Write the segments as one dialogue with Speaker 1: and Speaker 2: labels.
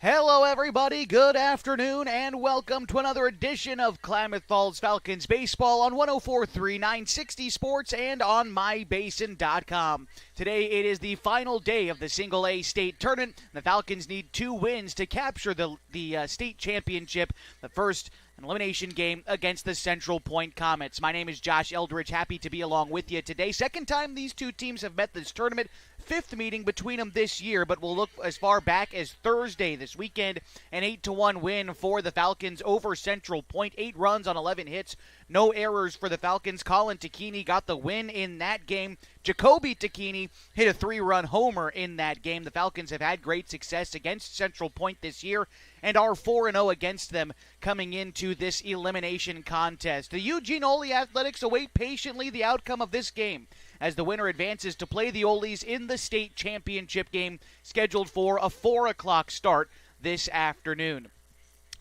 Speaker 1: Hello, everybody. Good afternoon, and welcome to another edition of Klamath Falls Falcons baseball on 104.3 960 Sports and on mybasin.com. Today, it is the final day of the Single A state tournament. The Falcons need 2 wins to capture the state championship. The first an elimination game against the Central Point Comets. My name is Josh Eldridge. Happy to be along with you today. Second time these two teams have met this tournament. 5th meeting between them this year, but we'll look as far back as Thursday this weekend. An 8-1 win for the Falcons over Central Point. 8 runs on 11 hits. No errors for the Falcons. Colin Tacchini got the win in that game. Jacoby Tacchini hit a 3-run homer in that game. The Falcons have had great success against Central Point this year and are 4-0 against them coming into this elimination contest. The Eugene Ole Athletics await patiently the outcome of this game as the winner advances to play the Oles in the state championship game scheduled for a 4 o'clock start this afternoon.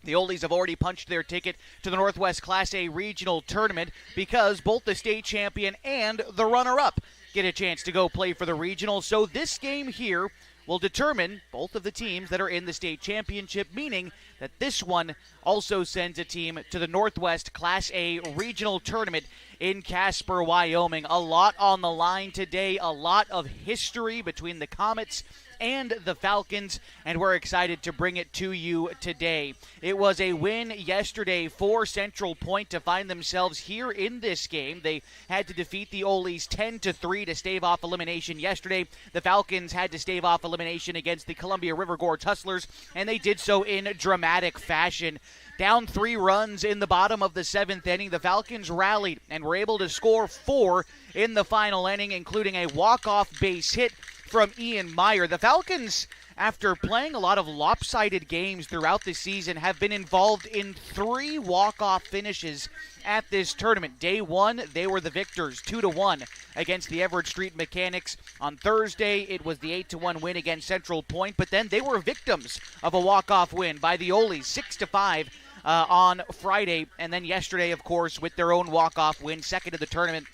Speaker 1: The Oles have already punched their ticket to the Northwest Class A regional tournament because both the state champion and the runner-up get a chance to go play for the regional. So this game here will determine both of the teams that are in the state championship, meaning that this one also sends a team to the Northwest Class A regional tournament in Casper, Wyoming. A lot on the line today, a lot of history between the Comets and the Falcons, and we're excited to bring it to you today. It was a win yesterday for Central Point to find themselves here in this game. They had to defeat the Oles 10-3 to stave off elimination yesterday. The Falcons had to stave off elimination against the Columbia River Gorge Hustlers, and they did so in dramatic fashion. Down 3 runs in the bottom of the 7th inning, the Falcons rallied and were able to score 4 in the final inning, including a walk-off base hit from Ian Meyer. The Falcons, after playing a lot of lopsided games throughout the season, have been involved in 3 walk-off finishes at this tournament. Day 1, they were the victors, 2-1 against the Everett Street Mechanics. On Thursday, it was the 8-1 win against Central Point, but then they were victims of a walk-off win by the Oles, 6-5 on Friday, and then yesterday, of course, with their own walk-off win, second of the tournament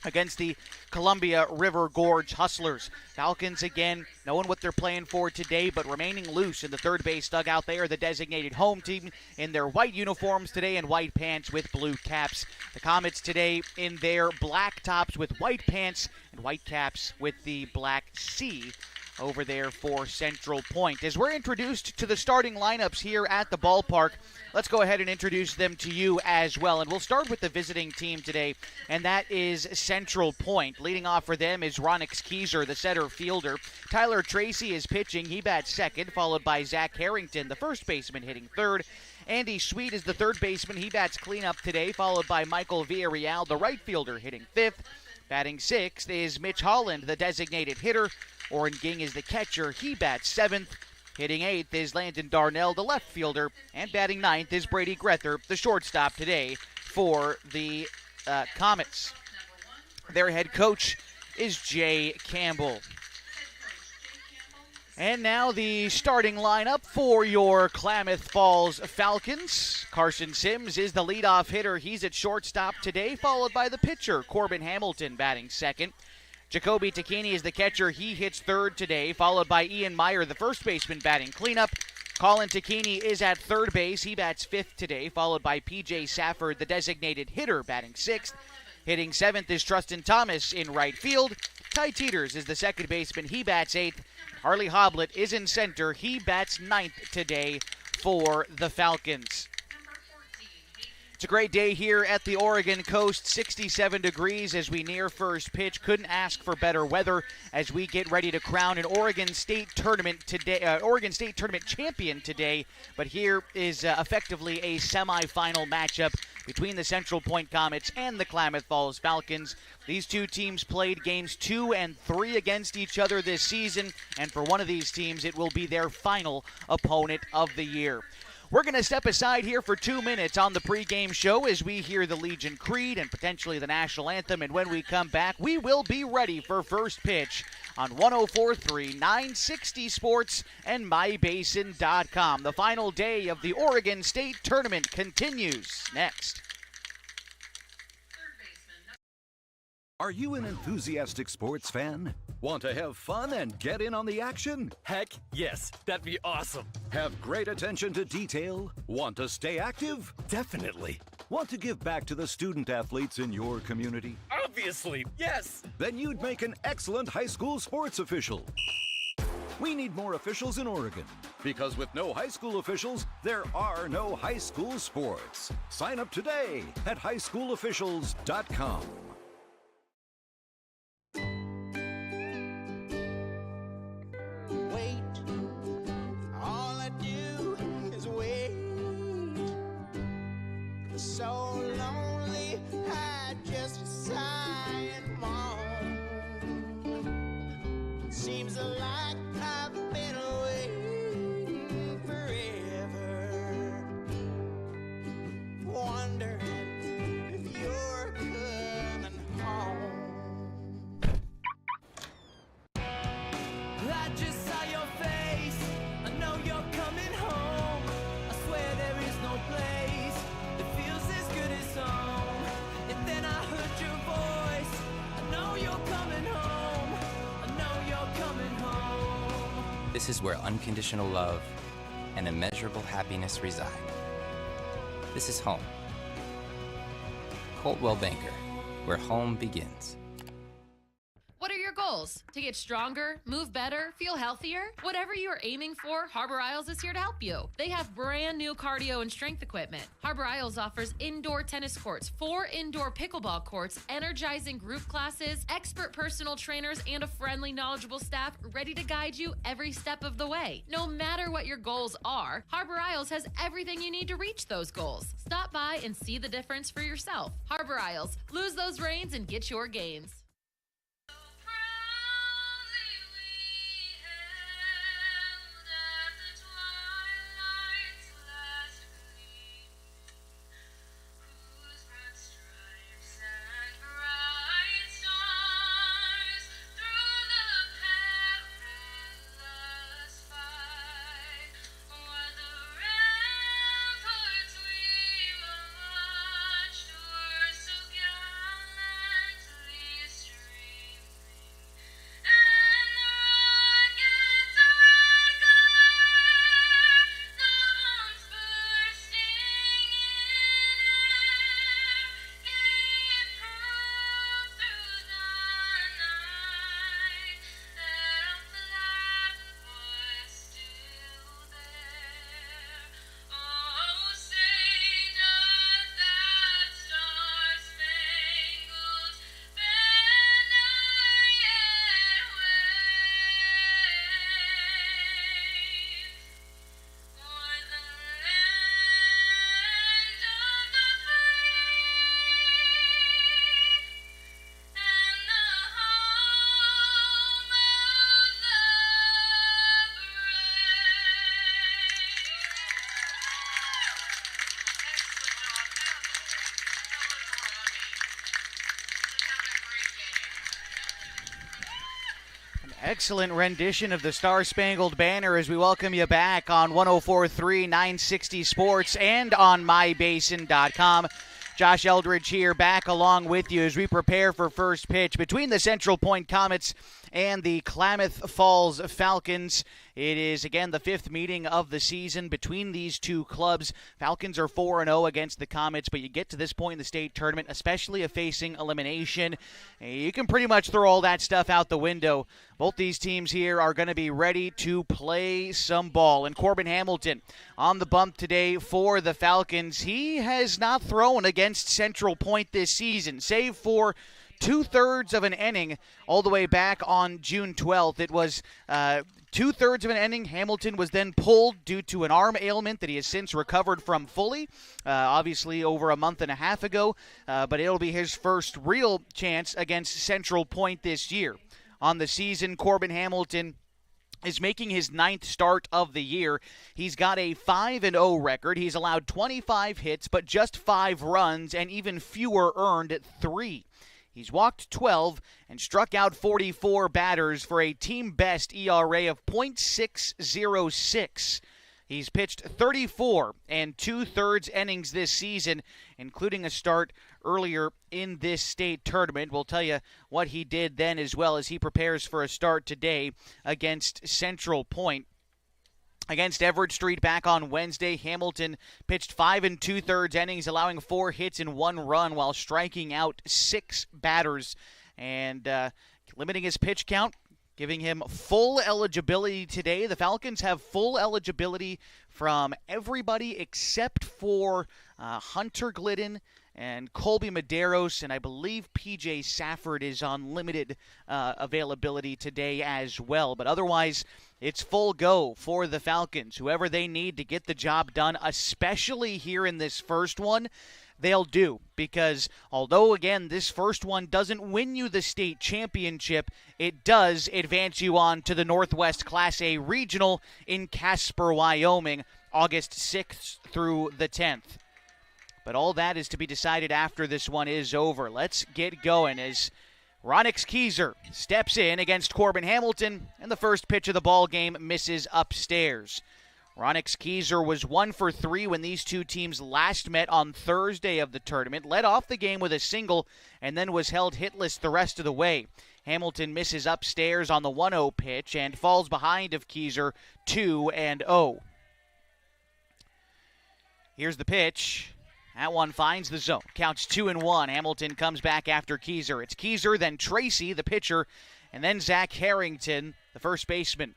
Speaker 1: against the Columbia River Gorge Hustlers. Falcons, again, knowing what they're playing for today, but remaining loose in the third base dugout. They are the designated home team in their white uniforms today and white pants with blue caps. The Comets today in their black tops with white pants and white caps with the black C over there for Central Point. As we're introduced to the starting lineups here at the ballpark, let's go ahead and introduce them to you as well. And we'll start with the visiting team today, and that is Central Point. Leading off for them is Ronix Keyser, the center fielder. Tyler Tracy is pitching. He bats second, followed by Zach Harrington, the first baseman, hitting third. Andy Sweet is the third baseman. He bats cleanup today, followed by Michael Villarreal, the right fielder, hitting fifth. Batting sixth is Mitch Holland, the designated hitter. Oren Ging is the catcher. He bats seventh. Hitting eighth is Landon Darnell, the left fielder. And batting ninth is Brady Grether, the shortstop today for the Comets. Their head coach is Jay Campbell. And now the starting lineup for your Klamath Falls Falcons. Carson Sims is the leadoff hitter. He's at shortstop today, followed by the pitcher, Corbin Hamilton, batting second. Jacoby Tacchini is the catcher. He hits third today, followed by Ian Meyer, the first baseman, batting cleanup. Colin Tacchini is at third base. He bats fifth today, followed by P.J. Safford, the designated hitter, batting sixth. Hitting seventh is Trustin Thomas in right field. Ty Teeters is the second baseman. He bats eighth. Harley Hoblet is in center. He bats ninth today for the Falcons. It's a great day here at the Oregon coast, 67 degrees as we near first pitch. Couldn't ask for better weather as we get ready to crown an Oregon State Tournament today, Oregon State Tournament champion today. But here is effectively a semifinal matchup between the Central Point Comets and the Klamath Falls Falcons. These two teams played games 2 and 3 against each other this season, and for one of these teams, it will be their final opponent of the year. We're going to step aside here for 2 minutes on the pregame show as we hear the Legion Creed and potentially the national anthem. And when we come back, we will be ready for first pitch on 104.3 960 Sports and mybasin.com. The final day of the Oregon State Tournament continues next.
Speaker 2: Are you an enthusiastic sports fan? Want to have fun and get in on the action?
Speaker 3: Heck, yes. That'd be awesome.
Speaker 2: Have great attention to detail? Want to stay active?
Speaker 3: Definitely.
Speaker 2: Want to give back to the student athletes in your community?
Speaker 3: Obviously, yes.
Speaker 2: Then you'd make an excellent high school sports official. We need more officials in Oregon, because with no high school officials, there are no high school sports. Sign up today at highschoolofficials.com.
Speaker 4: So lonely, I just sigh and moan. Seems like I've been waiting forever, wondering if you're coming home. I just saw your face, I know you're coming home. I swear there is no place that feels as good as home. And then I heard your voice, I know you're coming home, I know you're coming home.
Speaker 5: This is where unconditional love and immeasurable happiness reside. This is home. Coltwell Banker, where home begins.
Speaker 6: What are your goals? To get stronger, move better, feel healthier? Whatever you are aiming for, Harbor Isles is here to help you. They have brand new cardio and strength equipment. Harbor Isles offers indoor tennis courts, 4 indoor pickleball courts, energizing group classes, expert personal trainers, and a friendly, knowledgeable staff ready to guide you every step of the way. No matter what your goals are, Harbor Isles has everything you need to reach those goals. Stop by and see the difference for yourself. Harbor Isles, lose those reins and get your gains.
Speaker 1: Excellent rendition of the Star-Spangled Banner as we welcome you back on 104.3 960 Sports and on mybasin.com. Josh Eldridge here back along with you as we prepare for first pitch between the Central Point Comets and the Klamath Falls Falcons. It is, again, the 5th meeting of the season between these two clubs. Falcons are 4-0 against the Comets, but you get to this point in the state tournament, especially if facing elimination, you can pretty much throw all that stuff out the window. Both these teams here are going to be ready to play some ball. And Corbin Hamilton on the bump today for the Falcons. He has not thrown against Central Point this season, save for 2/3 of an inning all the way back on June 12th. It was 2/3 of an inning. Hamilton was then pulled due to an arm ailment that he has since recovered from fully, obviously over a month and a half ago, but it'll be his first real chance against Central Point this year. On the season, Corbin Hamilton is making his 9th start of the year. He's got a 5-0 record. He's allowed 25 hits, but just 5 runs, and even fewer earned at 3. He's walked 12 and struck out 44 batters for a team-best ERA of .606. He's pitched 34 and 2/3 innings this season, including a start earlier in this state tournament. We'll tell you what he did then as well as he prepares for a start today against Central Point. Against Everett Street back on Wednesday, Hamilton pitched 5 and 2/3 innings, allowing 4 hits and 1 run while striking out 6 batters and limiting his pitch count, giving him full eligibility today. The Falcons have full eligibility from everybody except for Hunter Glidden and Colby Medeiros, and I believe P.J. Safford is on limited availability today as well. But otherwise, it's full go for the Falcons. Whoever they need to get the job done, especially here in this first one, they'll do. Because although, again, this first one doesn't win you the state championship, it does advance you on to the Northwest Class A Regional in Casper, Wyoming, August 6th through the 10th. But all that is to be decided after this one is over. Let's get going as Ronix Keyser steps in against Corbin Hamilton, and the first pitch of the ball game misses upstairs. Ronix Keyser was 1 for 3 when these two teams last met on Thursday of the tournament, led off the game with a single, and then was held hitless the rest of the way. Hamilton misses upstairs on the 1-0 pitch and falls behind of Keyser 2-0. Here's the pitch. That one finds the zone. Counts 2-1. Hamilton comes back after Keyser. It's Keyser, then Tracy, the pitcher, and then Zach Harrington, the first baseman.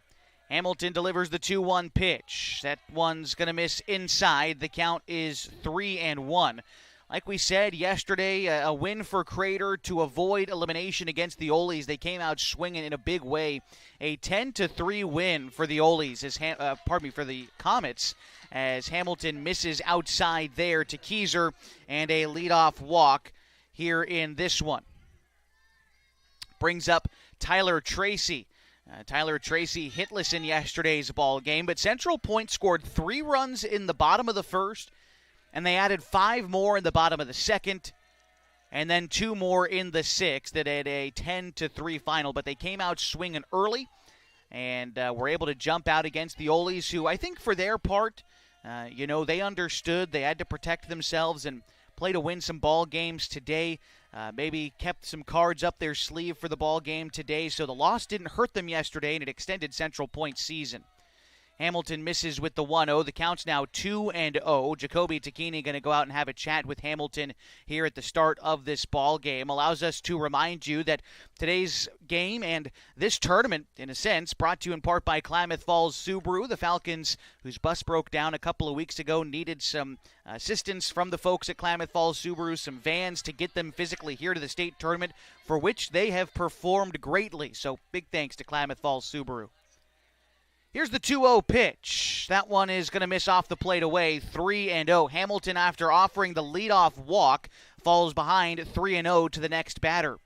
Speaker 1: Hamilton delivers the 2-1 pitch. That one's going to miss inside. The count is 3-1. Like we said yesterday, a win for Crater to avoid elimination against the Olies. They came out swinging in a big way. A 10-3 win for the Olies, for the Comets, as Hamilton misses outside there to Keyser, and a leadoff walk here in this one. Brings up Tyler Tracy. Tyler Tracy hitless in yesterday's ball game, but Central Point scored 3 runs in the bottom of the first, and they added 5 more in the bottom of the second, and then 2 more in the sixth that had a 10-3 final. But they came out swinging early and were able to jump out against the Olies, who I think for their part, they understood they had to protect themselves and play to win some ball games today. Maybe kept some cards up their sleeve for the ball game today, so the loss didn't hurt them yesterday, and it extended Central Point's season. Hamilton misses with the 1-0. The count's now 2-0. Jacoby Takini going to go out and have a chat with Hamilton here at the start of this ball game. Allows us to remind you that today's game and this tournament, in a sense, brought to you in part by Klamath Falls Subaru. The Falcons, whose bus broke down a couple of weeks ago, needed some assistance from the folks at Klamath Falls Subaru, some vans to get them physically here to the state tournament, for which they have performed greatly. So big thanks to Klamath Falls Subaru. Here's the 2-0 pitch. That one is going to miss off the plate away, 3-0. Hamilton, after offering the leadoff walk, falls behind 3-0 to the next batter.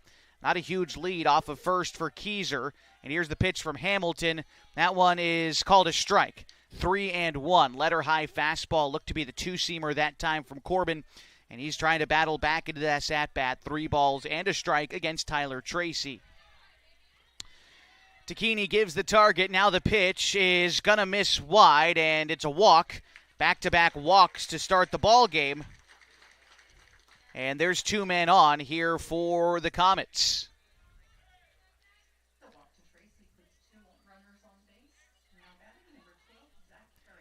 Speaker 1: Not a huge lead off of first for Keyser. And here's the pitch from Hamilton. That one is called a strike, 3-1. Letter high fastball looked to be the two-seamer that time from Corbin. And he's trying to battle back into that at-bat. 3 balls and a strike against Tyler Tracy. Takini gives the target. Now the pitch is going to miss wide, and it's a walk. Back-to-back walks to start the ball game. And there's 2 men on here for the Comets.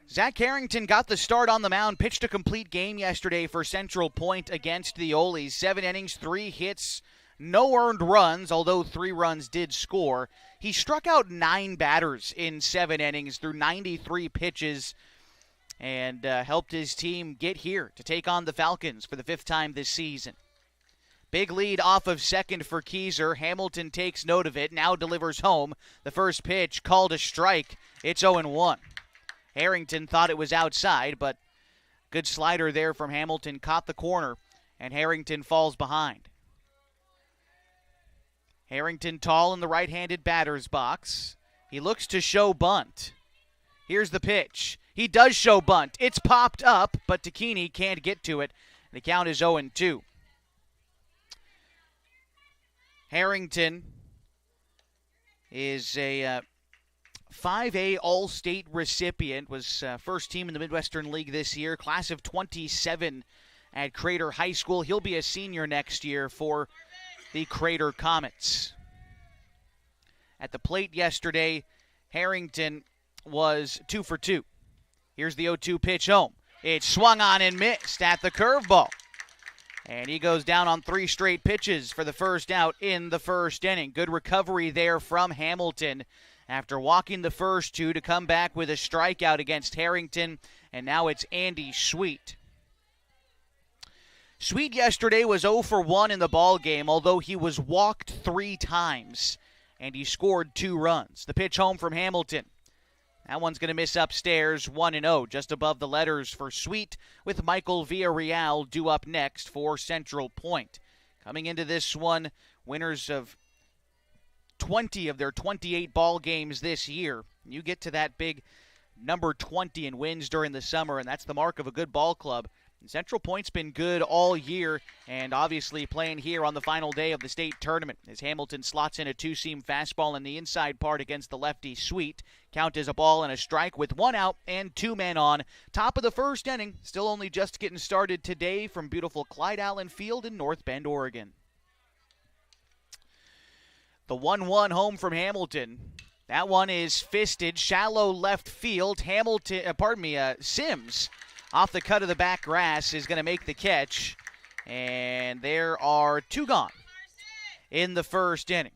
Speaker 1: Zach Harrington got the start on the mound, pitched a complete game yesterday for Central Point against the Olies. 7 innings, 3 hits, no earned runs, although 3 runs did score. He struck out 9 batters in 7 innings through 93 pitches and helped his team get here to take on the Falcons for the 5th time this season. Big lead off of second for Keyser. Hamilton takes note of it, now delivers home. The first pitch called a strike. It's 0-1. Harrington thought it was outside, but good slider there from Hamilton. Caught the corner, and Harrington falls behind. Harrington tall in the right-handed batter's box. He looks to show bunt. Here's the pitch. He does show bunt. It's popped up, but Takini can't get to it. The count is 0-2. Harrington is a 5A All-State recipient, was first team in the Midwestern League this year, class of 27 at Crater High School. He'll be a senior next year for the Crater Comets. At the plate yesterday, Harrington was 2 for 2. Here's the 0-2 pitch home. It's swung on and missed at the curveball. And he goes down on 3 straight pitches for the first out in the first inning. Good recovery there from Hamilton after walking the first 2 to come back with a strikeout against Harrington. And now it's Andy Sweet. Sweet yesterday was 0 for 1 in the ball game, although he was walked 3 times, and he scored 2 runs. The pitch home from Hamilton. That one's going to miss upstairs, 1-0, just above the letters for Sweet, with Michael Villarreal due up next for Central Point. Coming into this one, winners of 20 of their 28 ball games this year. You get to that big number 20 in wins during the summer, and that's the mark of a good ball club. And Central Point's been good all year, and obviously playing here on the final day of the state tournament as Hamilton slots in a 2-seam fastball in the inside part against the lefty Sweet. Count is a ball and a strike with 1 out and 2 men on. Top of the first inning, still only just getting started today from beautiful Clyde Allen Field in North Bend, Oregon. The 1-1 home from Hamilton. That one is fisted, shallow left field. Sims, off the cut of the back grass, is going to make the catch. And there are 2 gone in the first inning.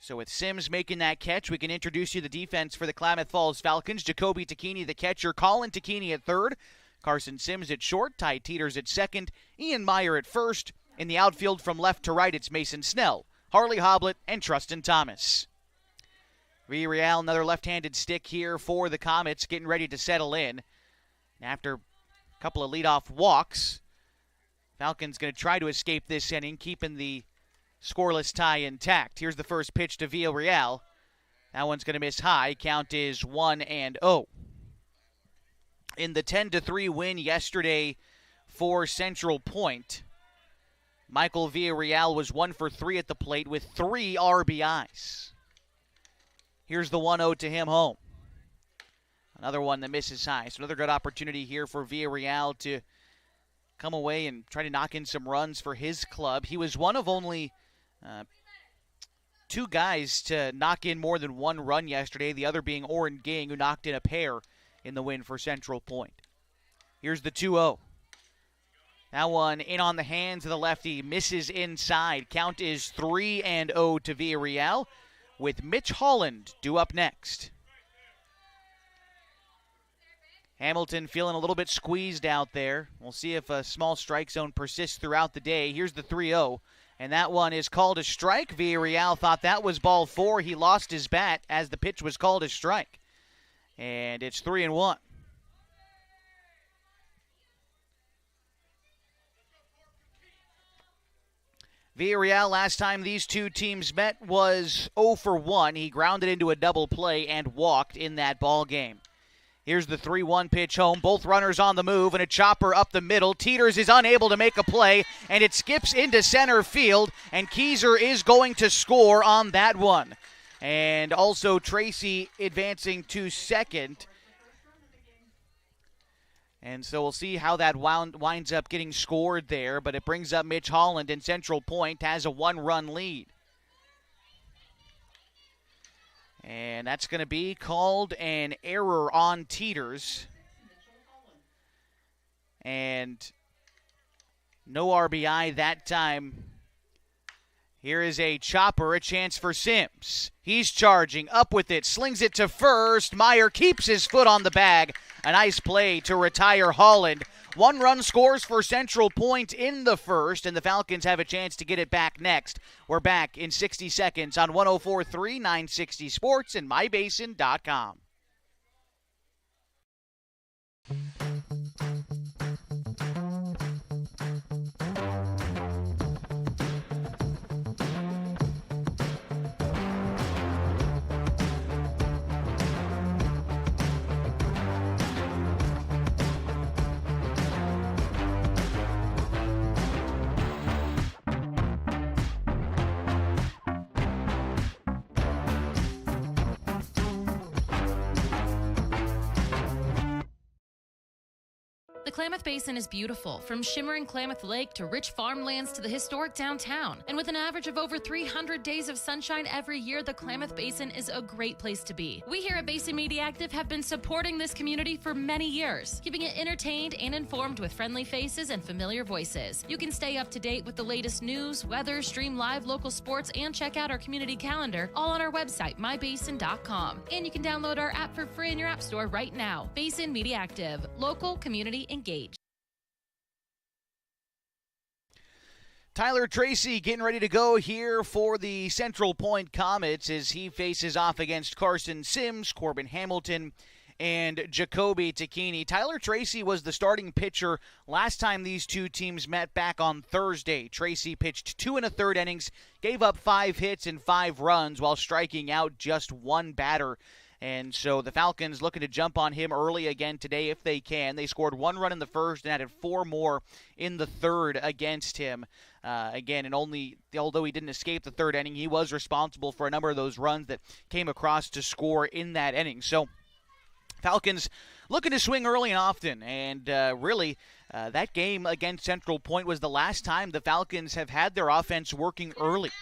Speaker 1: So with Sims making that catch, we can introduce you to the defense for the Klamath Falls Falcons. Jacoby Takini, the catcher. Colin Takini at third. Carson Sims at short. Ty Teeters at second. Ian Meyer at first. In the outfield from left to right, it's Mason Snell, Harley Hoblet, and Trustin Thomas. Villarreal, another left-handed stick here for the Comets, getting ready to settle in. After a couple of leadoff walks, Falcons going to try to escape this inning, keeping the scoreless tie intact. Here's the first pitch to Villarreal. That one's going to miss high. Count is 1-0. In the 10-3 win yesterday for Central Point, Michael Villarreal was 1 for 3 at the plate with 3 RBIs. Here's the 1-0 to him home. Another one that misses high. So another good opportunity here for Villarreal to come away and try to knock in some runs for his club. He was one of only 2 guys to knock in more than 1 run yesterday, the other being Oren Ging, who knocked in a pair in the win for Central Point. Here's the 2-0. That one in on the hands of the lefty, misses inside. Count is 3-0 to Villarreal, with Mitch Holland due up next. Hamilton feeling a little bit squeezed out there. We'll see if a small strike zone persists throughout the day. Here's the 3-0, and that one is called a strike. Villarreal thought that was ball 4. He lost his bat as the pitch was called a strike, and it's 3-1. Villarreal, last time these 2 teams met, was 0 for 1. He grounded into a double play and walked in that ball game. Here's the 3-1 pitch home. Both runners on the move and a chopper up the middle. Teeters is unable to make a play, and it skips into center field, and Keyser is going to score on that one. And also Tracy advancing to second. And so we'll see how that winds up getting scored there, but it brings up Mitch Holland, and Central Point has a 1-run lead. And that's going to be called an error on Teeters. And no RBI that time. Here is a chopper, a chance for Sims. He's charging, up with it, slings it to first. Meyer keeps his foot on the bag. A nice play to retire Holland. 1 run scores for Central Point in the first, and the Falcons have a chance to get it back next. We're back in 60 seconds on 104.3 960 Sports and MyBasin.com.
Speaker 6: The Klamath Basin is beautiful, from shimmering Klamath Lake to rich farmlands to the historic downtown. And with an average of over 300 days of sunshine every year, the Klamath Basin is a great place to be. We here at Basin Media Active have been supporting this community for many years, keeping it entertained and informed with friendly faces and familiar voices. You can stay up to date with the latest news, weather, stream live local sports, and check out our community calendar, all on our website, mybasin.com. And you can download our app for free in your app store right now. Basin Media Active, local, community engaged.
Speaker 1: Tyler Tracy getting ready to go here for the Central Point Comets as he faces off against Carson Sims, Corbin Hamilton, and Jacoby Takini. Tyler Tracy was the starting pitcher last time these two teams met back on Thursday. Tracy pitched 2 1/3 innings, gave up 5 hits and 5 runs while striking out just one batter. And so the Falcons looking to jump on him early again today if they can. They scored 1 run in the first and added 4 more in the third against him. And although he didn't escape the third inning, he was responsible for a number of those runs that came across to score in that inning. So Falcons looking to swing early and often, and that game against Central Point was the last time the Falcons have had their offense working early.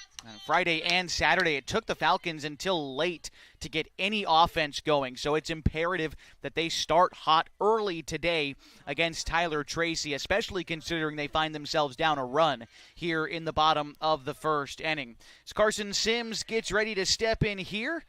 Speaker 1: Friday and Saturday, it took the Falcons until late to get any offense going, so it's imperative that they start hot early today against Tyler Tracy, especially considering they find themselves down a run here in the bottom of the first inning. As Carson Sims gets ready to step in here,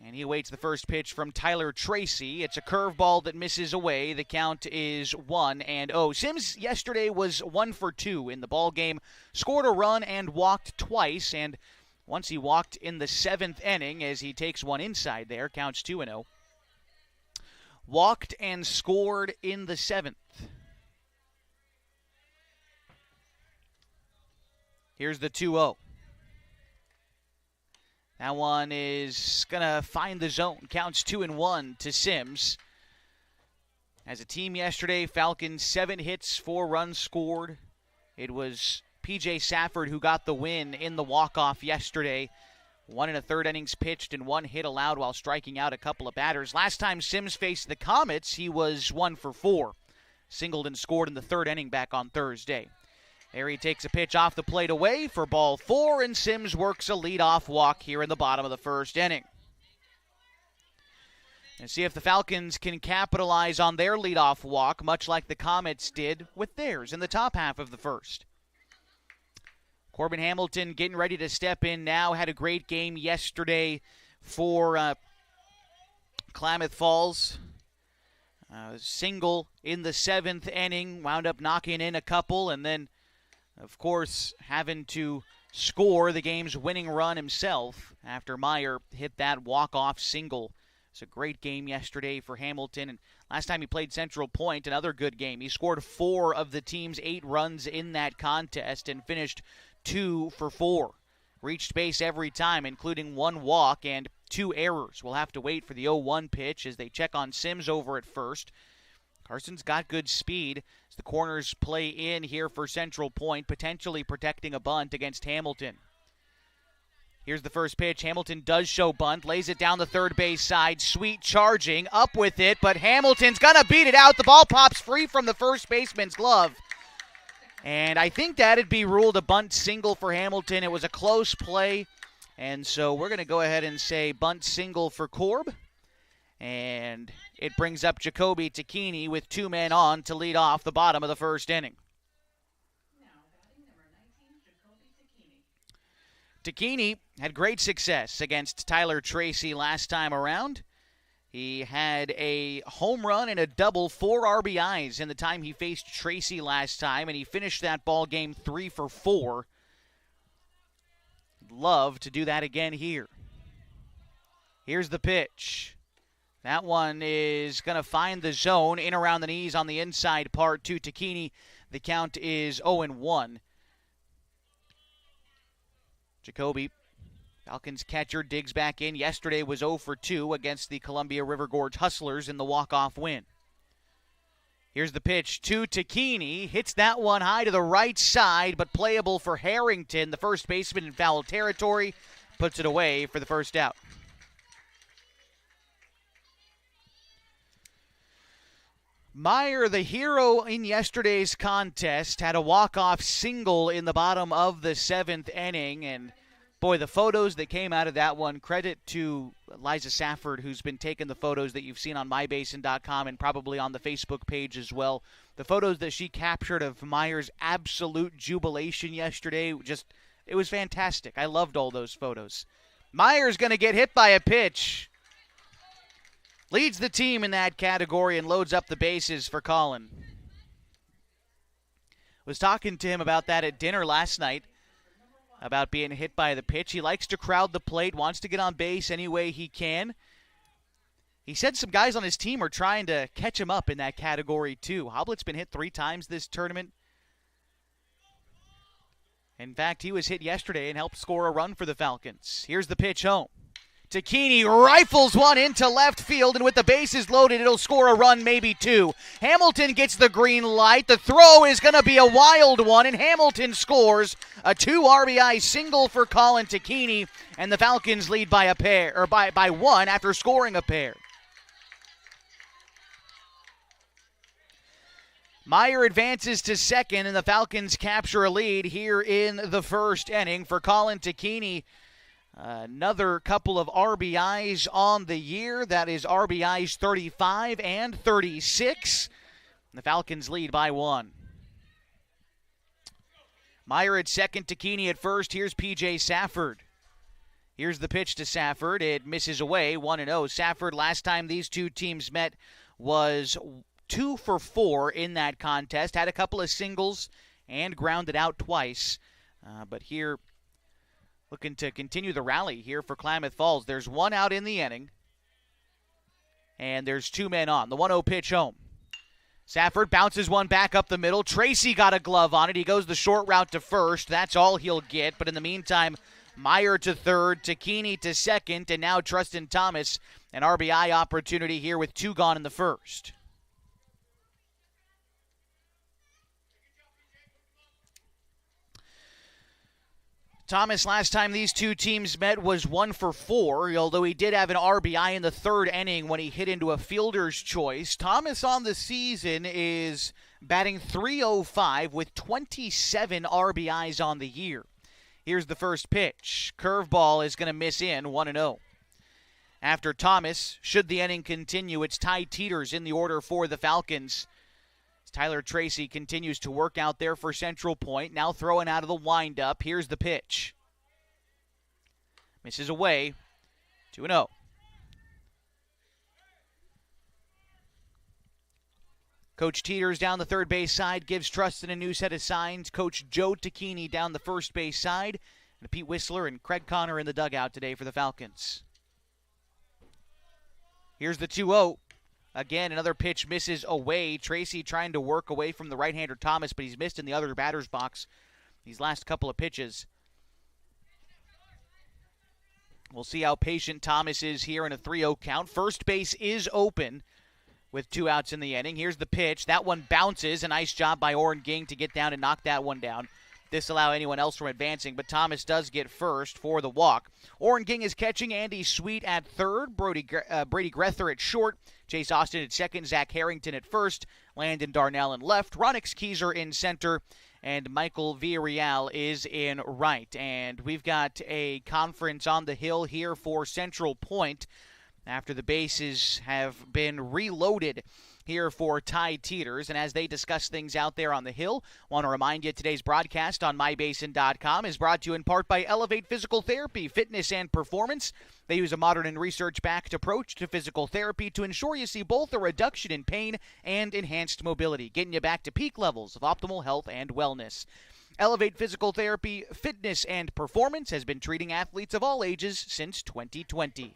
Speaker 1: and he awaits the first pitch from Tyler Tracy. It's a curveball that misses away. The count is 1-0. Sims yesterday was 1 for 2 in the ball game, scored a run and walked twice. And once he walked in the 7th inning as he takes one inside there, counts 2-0. Walked and scored in the 7th. Here's the 2-0. That one is going to find the zone. Counts 2-1 to Sims. As a team yesterday, Falcons 7 hits, 4 runs scored. It was P.J. Safford who got the win in the walk-off yesterday. 1 1/3 innings pitched and 1 hit allowed while striking out a couple of batters. Last time Sims faced the Comets, he was 1 for 4. Singled and scored in the 3rd inning back on Thursday. There he takes a pitch off the plate away for ball 4, and Sims works a leadoff walk here in the bottom of the 1st inning. And see if the Falcons can capitalize on their leadoff walk, much like the Comets did with theirs in the top half of the 1st. Corbin Hamilton getting ready to step in now. Had a great game yesterday for Klamath Falls. Single in the 7th inning, wound up knocking in a couple, and then of course, having to score the game's winning run himself after Meyer hit that walk-off single. It's a great game yesterday for Hamilton. And last time he played Central Point, another good game. He scored 4 of the team's 8 runs in that contest and finished 2 for 4. Reached base every time, including 1 walk and 2 errors. We'll have to wait for the 0-1 pitch as they check on Sims over at first. Carson's got good speed as the corners play in here for Central Point, potentially protecting a bunt against Hamilton. Here's the first pitch. Hamilton does show bunt, lays it down the third base side. Sweet charging, up with it, but Hamilton's going to beat it out. The ball pops free from the first baseman's glove. And I think that'd be ruled a bunt single for Hamilton. It was a close play, and so we're going to go ahead and say bunt single for Corb. And it brings up Jacoby Takini with 2 men on to lead off the bottom of the 1st inning. Takini had great success against Tyler Tracy last time around. He had a home run and a double, 4 RBIs in the time he faced Tracy last time, and he finished that ball game 3 for 4. Love to do that again here. Here's the pitch. That one is going to find the zone in around the knees on the inside part to Takini. The count is 0-1. Jacoby, Falcons catcher, digs back in. Yesterday was 0 for 2 against the Columbia River Gorge Hustlers in the walk-off win. Here's the pitch to Takini. Hits that one high to the right side, but playable for Harrington. The first baseman in foul territory puts it away for the first out. Meyer, the hero in yesterday's contest, had a walk-off single in the bottom of the 7th inning, and boy, the photos that came out of that one, credit to Liza Safford, who's been taking the photos that you've seen on mybasin.com and probably on the Facebook page as well. The photos that she captured of Meyer's absolute jubilation yesterday, it was fantastic. I loved all those photos. Meyer's going to get hit by a pitch. Leads the team in that category and loads up the bases for Colin. Was talking to him about that at dinner last night, about being hit by the pitch. He likes to crowd the plate, wants to get on base any way he can. He said some guys on his team are trying to catch him up in that category too. Hoblett's been hit 3 times this tournament. In fact, he was hit yesterday and helped score a run for the Falcons. Here's the pitch home. Takini rifles one into left field, and with the bases loaded, it'll score a run, maybe 2. Hamilton gets the green light. The throw is going to be a wild one, and Hamilton scores a 2 RBI single for Colin Takini, and the Falcons lead by a pair, or by 1 after scoring a pair. Meyer advances to second, and the Falcons capture a lead here in the 1st inning for Colin Takini. Another couple of RBIs on the year. That is RBIs 35 and 36. The Falcons lead by 1. Meyer at second, Takini at first. Here's P.J. Safford. Here's the pitch to Safford. It misses away, 1-0. Safford, last time these two teams met, was 2 for 4 in that contest. Had a couple of singles and grounded out twice. But here, looking to continue the rally here for Klamath Falls. There's 1 out in the inning, and there's 2 men on. The 1-0 pitch home. Safford bounces one back up the middle. Tracy got a glove on it. He goes the short route to first. That's all he'll get. But in the meantime, Meyer to third, Takini to second, and now Trustin Thomas, an RBI opportunity here with 2 gone in the first. Thomas, last time these two teams met, was 1 for 4, although he did have an RBI in the 3rd inning when he hit into a fielder's choice. Thomas on the season is batting .305 with 27 RBIs on the year. Here's the first pitch. Curveball is going to miss in, 1-0. After Thomas, should the inning continue, it's Ty Teeters in the order for the Falcons. Tyler Tracy continues to work out there for Central Point. Now throwing out of the windup. Here's the pitch. Misses away. 2-0. Coach Teeters down the third base side gives Trustin a new set of signs. Coach Joe Takini down the first base side. And Pete Whistler and Craig Connor in the dugout today for the Falcons. Here's the 2-0. Again, another pitch misses away. Tracy trying to work away from the right-hander Thomas, but he's missed in the other batter's box these last couple of pitches. We'll see how patient Thomas is here in a 3-0 count. First base is open with 2 outs in the inning. Here's the pitch. That one bounces. A nice job by Oren Ging to get down and knock that one down. Disallow anyone else from advancing, but Thomas does get first for the walk. Oren Ging is catching. Andy Sweet at third. Brady Grether at short. Chase Austin at second. Zach Harrington at first. Landon Darnell in left. Ronix Keyser in center. And Michael Villarreal is in right. And we've got a conference on the hill here for Central Point after the bases have been reloaded here for Ty Teeters. And as they discuss things out there on the hill, want to remind you today's broadcast on mybasin.com is brought to you in part by Elevate Physical Therapy, Fitness and Performance. They use a modern and research-backed approach to physical therapy to ensure you see both a reduction in pain and enhanced mobility, getting you back to peak levels of optimal health and wellness. Elevate Physical Therapy, Fitness and Performance has been treating athletes of all ages since 2020.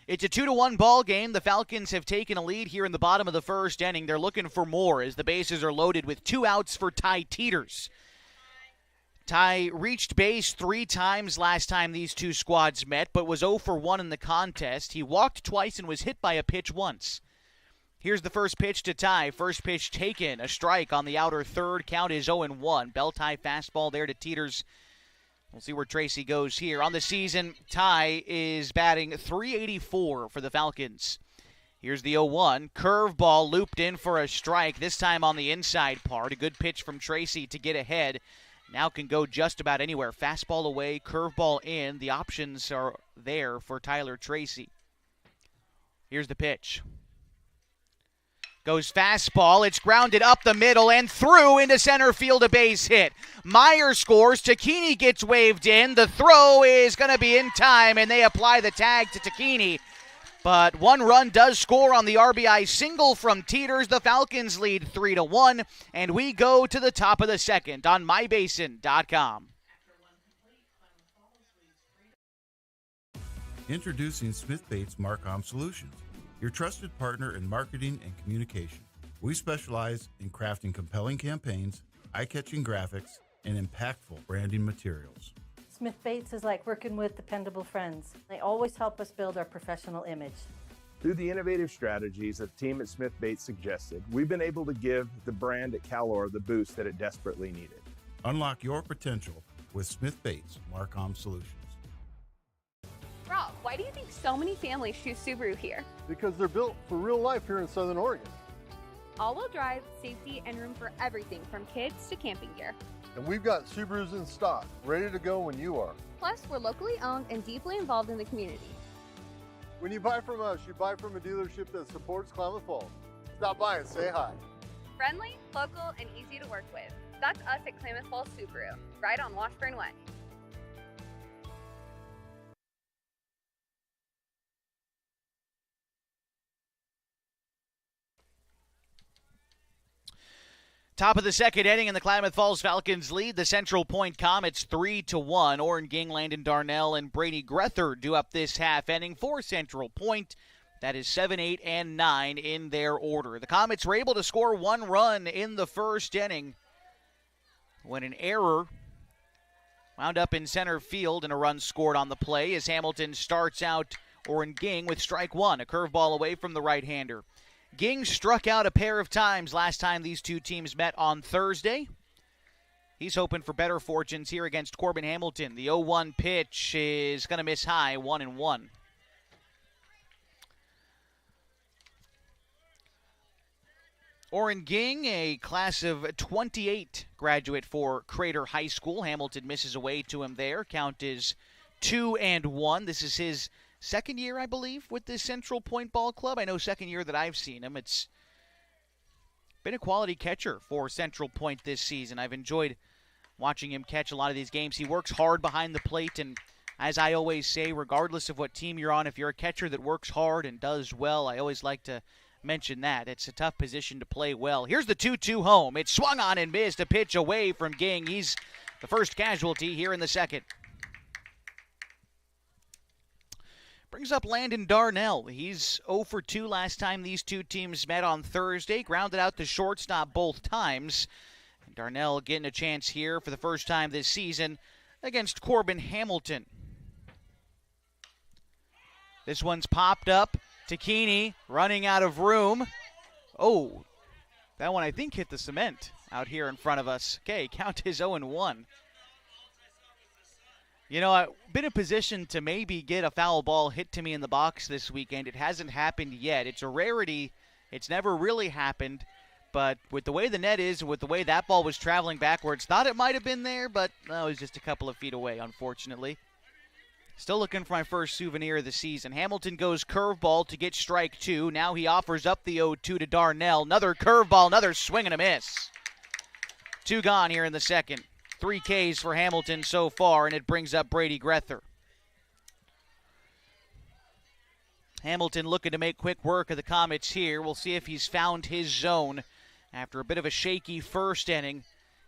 Speaker 1: It's a 2-1 ball game. The Falcons have taken a lead here in the bottom of the first inning. They're looking for more as the bases are loaded with 2 outs for Ty Teeters. Ty reached base 3 times last time these two squads met, but was 0 for 1 in the contest. He walked twice and was hit by a pitch once. Here's the first pitch to Ty. First pitch taken. A strike on the outer third. Count is 0-1. Bell-tie fastball there to Teeters. We'll see where Tracy goes here. On the season, Ty is batting .384 for the Falcons. Here's the 0-1. Curveball looped in for a strike, this time on the inside part. A good pitch from Tracy to get ahead. Now can go just about anywhere. Fastball away, curveball in. The options are there for Tyler Tracy. Here's the pitch. Goes fastball. It's grounded up the middle and through into center field, a base hit. Meyer scores. Takini gets waved in. The throw is going to be in time, and they apply the tag to Takini. But one run does score on the RBI single from Teeters. The Falcons lead 3-1, and we go to the top of the second on mybasin.com.
Speaker 7: Introducing Smith Bates Marcom Solutions, your trusted partner in marketing and communication. We specialize in crafting compelling campaigns, eye-catching graphics, and impactful branding materials.
Speaker 8: Smith Bates is like working with dependable friends. They always help us build our professional image.
Speaker 9: Through the innovative strategies that the team at Smith Bates suggested, we've been able to give the brand at Calor the boost that it desperately needed.
Speaker 7: Unlock your potential with Smith Bates Marcom Solutions.
Speaker 10: Rob, why do you think so many families choose Subaru here?
Speaker 11: Because they're built for real life here in Southern Oregon.
Speaker 10: All-wheel drive, safety, and room for everything from kids to camping gear.
Speaker 11: And we've got Subarus in stock, ready to go when you are.
Speaker 10: Plus, we're locally owned and deeply involved in the community.
Speaker 11: When you buy from us, you buy from a dealership that supports Klamath Falls. Stop by and say hi.
Speaker 10: Friendly, local, and easy to work with. That's us at Klamath Falls Subaru, right on Washburn Way.
Speaker 1: Top of the second inning, and the Klamath Falls Falcons lead the Central Point Comets 3-1. Oren Ging, Landon Darnell, and Brady Grether do up this half inning for Central Point. That is 7, 8, and 9 in their order. The Comets were able to score one run in the first inning when an error wound up in center field and a run scored on the play as Hamilton starts out Oren Ging with strike one, a curveball away from the right-hander. Ging struck out a pair of times last time these two teams met on Thursday. He's hoping for better fortunes here against Corbin Hamilton. The 0-1 pitch is going to miss high, 1-1. Oren Ging, a class of 28 graduate for Crater High School. Hamilton misses away to him there. Count is 2-1. This is his second year, I believe, with this Central Point Ball Club. I know second year that I've seen him. It's been a quality catcher for Central Point this season. I've enjoyed watching him catch a lot of these games. He works hard behind the plate, and as I always say, regardless of what team you're on, if you're a catcher that works hard and does well, I always like to mention that. It's a tough position to play well. Here's the 2-2 home. It's swung on and missed. A pitch away from Ging. He's the first casualty here in the second. Brings up Landon Darnell. He's 0 for 2 last time these two teams met on Thursday. Grounded out to shortstop both times. Darnell getting a chance here for the first time this season against Corbin Hamilton. This one's popped up. Takini running out of room. Oh, that one I think hit the cement out here in front of us. Okay, count is 0-1. You know, I've been in position to maybe get a foul ball hit to me in the box this weekend. It hasn't happened yet. It's a rarity. It's never really happened. But with the way the net is, with the way that ball was traveling backwards, thought it might have been there, but no, it was just a couple of feet away, unfortunately. Still looking for my first souvenir of the season. Hamilton goes curveball to get strike two. Now he offers up the 0-2 to Darnell. Another curveball, another swing and a miss. Two gone here in the second. 3 Ks for Hamilton so far, and it brings up Brady Grether. Hamilton looking to make quick work of the Comets here. We'll see if he's found his zone after a bit of a shaky first inning.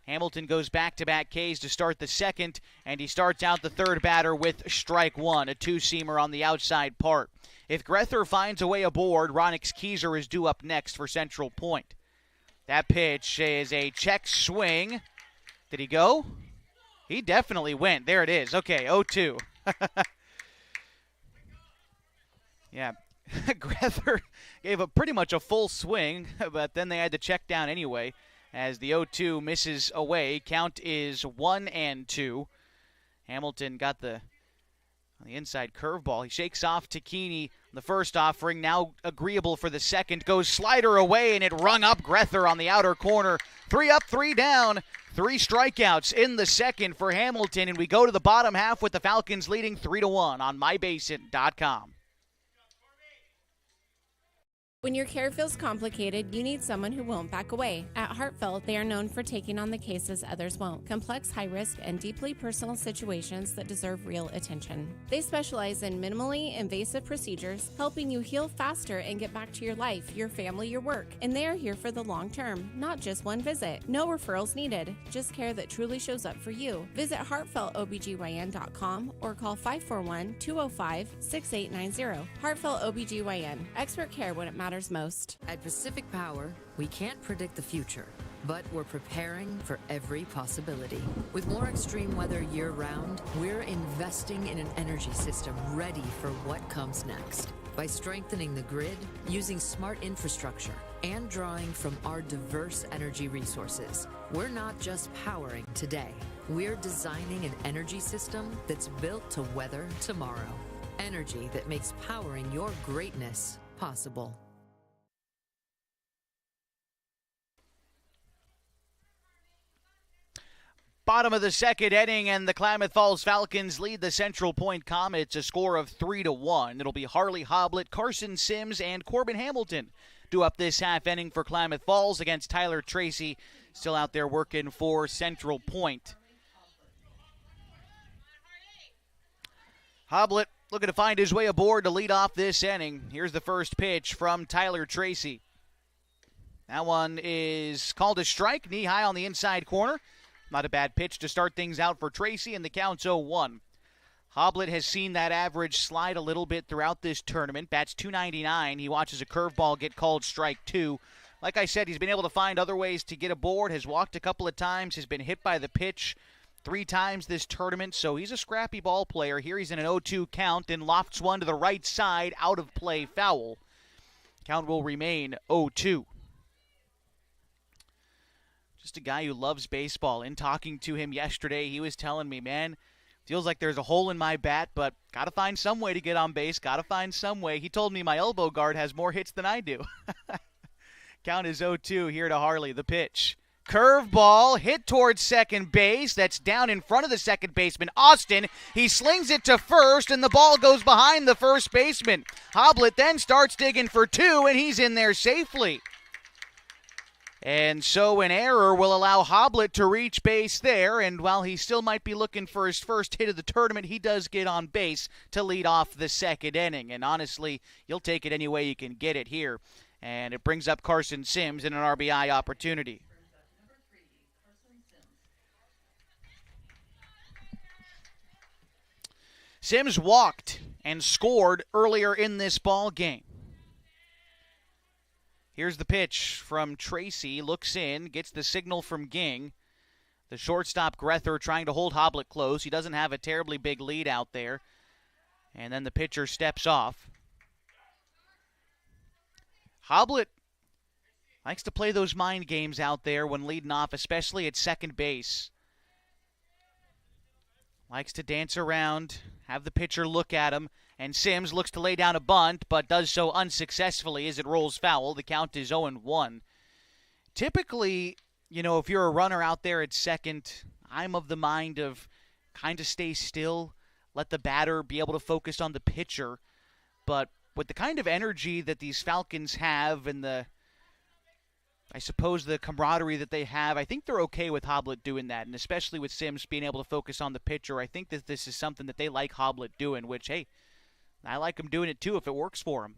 Speaker 1: Hamilton goes back-to-back Ks to start the second, and he starts out the third batter with strike one, a two-seamer on the outside part. If Grether finds a way aboard, Ronix Keyser is due up next for Central Point. That pitch is a check swing. Did he go? He definitely went. There it is. Okay, 0-2. Yeah, Grether gave pretty much a full swing, but then they had to check down anyway as the 0-2 misses away. Count is 1-2. Hamilton got the inside curveball. He shakes off Takini. The first offering, now agreeable for the second, goes slider away, and it rung up Grether on the outer corner. 3 up, 3 down, 3 strikeouts in the second for Hamilton, and we go to the bottom half with the Falcons leading 3-1 on mybasin.com.
Speaker 12: When your care feels complicated, you need someone who won't back away. At Heartfelt, they are known for taking on the cases others won't. Complex, high-risk, and deeply personal situations that deserve real attention. They specialize in minimally invasive procedures, helping you heal faster and get back to your life, your family, your work. And they are here for the long term, not just one visit. No referrals needed, just care that truly shows up for you. Visit heartfeltobgyn.com or call 541-205-6890. Heartfelt OBGYN. Expert care when it matters most.
Speaker 13: At Pacific Power, we can't predict the future, but we're preparing for every possibility. With more extreme weather year-round, we're investing in an energy system ready for what comes next. By strengthening the grid, using smart infrastructure, and drawing from our diverse energy resources, we're not just powering today. We're designing an energy system that's built to weather tomorrow. Energy that makes powering your greatness possible.
Speaker 1: Bottom of the second inning, and the Klamath Falls Falcons lead the Central Point Comets a score of 3-1. It'll be Harley Hoblet, Carson Sims, and Corbin Hamilton do up this half inning for Klamath Falls against Tyler Tracy, still out there working for Central Point. Hoblet looking to find his way aboard to lead off this inning. Here's the first pitch from Tyler Tracy. That one is called a strike, knee high on the inside corner. Not a bad pitch to start things out for Tracy, and the count's 0-1. Hoblet has seen that average slide a little bit throughout this tournament. Bats .299. He watches a curveball get called strike 2. Like I said, he's been able to find other ways to get aboard, has walked a couple of times, has been hit by the pitch 3 times this tournament, so he's a scrappy ball player. Here he's in an 0-2 count and lofts one to the right side, out of play, foul. Count will remain 0-2. Just a guy who loves baseball. In talking to him yesterday, he was telling me, man, feels like there's a hole in my bat, but got to find some way to get on base, got to find some way. He told me my elbow guard has more hits than I do. Count is 0-2 here to Harley. The pitch. Curveball hit towards second base. That's down in front of the second baseman, Austin. He slings it to first, and the ball goes behind the first baseman. Hoblet then starts digging for 2, and he's in there safely. And so an error will allow Hoblet to reach base there, and while he still might be looking for his first hit of the tournament, he does get on base to lead off the second inning. And honestly, you'll take it any way you can get it here. And it brings up Carson Sims in an RBI opportunity. Sims walked and scored earlier in this ball game. Here's the pitch from Tracy. Looks in, gets the signal from Ging. The shortstop, Grether, trying to hold Hoblet close. He doesn't have a terribly big lead out there. And then the pitcher steps off. Hoblet likes to play those mind games out there when leading off, especially at second base. Likes to dance around, have the pitcher look at him. And Sims looks to lay down a bunt, but does so unsuccessfully as it rolls foul. The count is 0-1. Typically, you know, if you're a runner out there at second, I'm of the mind of kind of stay still, let the batter be able to focus on the pitcher. But with the kind of energy that these Falcons have and the camaraderie that they have, I think they're okay with Hoblet doing that. And especially with Sims being able to focus on the pitcher, I think that this is something that they like Hoblet doing, which, hey, I like him doing it too if it works for him.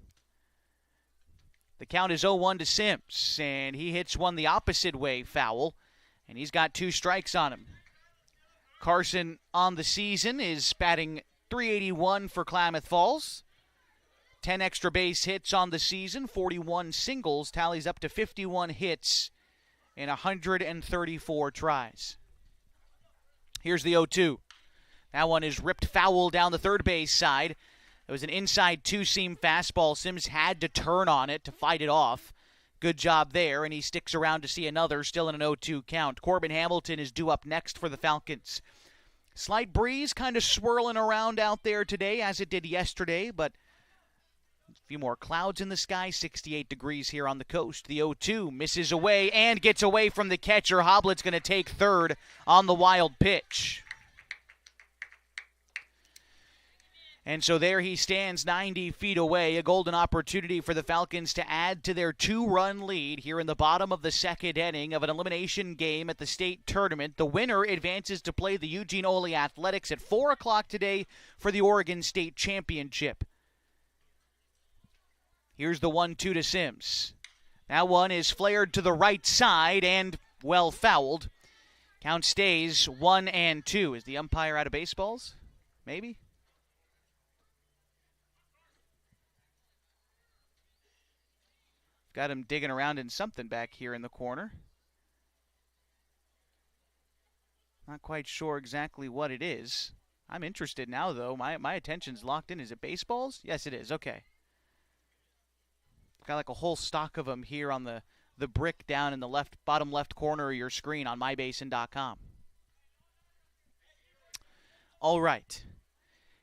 Speaker 1: The count is 0-1 to Sims, and he hits one the opposite way, foul, and he's got 2 strikes on him. Carson on the season is batting .381 for Klamath Falls. 10 extra base hits on the season, 41 singles, tallies up to 51 hits in 134 tries. Here's the 0-2. That one is ripped foul down the third base side. It was an inside 2-seam fastball. Sims had to turn on it to fight it off. Good job there, and he sticks around to see another, still in an 0-2 count. Corbin Hamilton is due up next for the Falcons. Slight breeze kind of swirling around out there today as it did yesterday, but few more clouds in the sky, 68 degrees here on the coast. The 0-2 misses away and gets away from the catcher. Hoblett's going to take third on the wild pitch. And so there he stands 90 feet away, a golden opportunity for the Falcons to add to their 2-run lead here in the bottom of the second inning of an elimination game at the state tournament. The winner advances to play the Eugene Ole Athletics at 4 o'clock today for the Oregon State Championship. Here's the 1-2 to Sims. That one is flared to the right side and well fouled. Count stays 1-2. Is the umpire out of baseballs? Maybe? Got him digging around in something back here in the corner. Not quite sure exactly what it is. I'm interested now, though. My attention's locked in. Is it baseballs? Yes, it is. Okay. Got like a whole stock of them here on the brick down in the bottom left corner of your screen on mybasin.com. All right.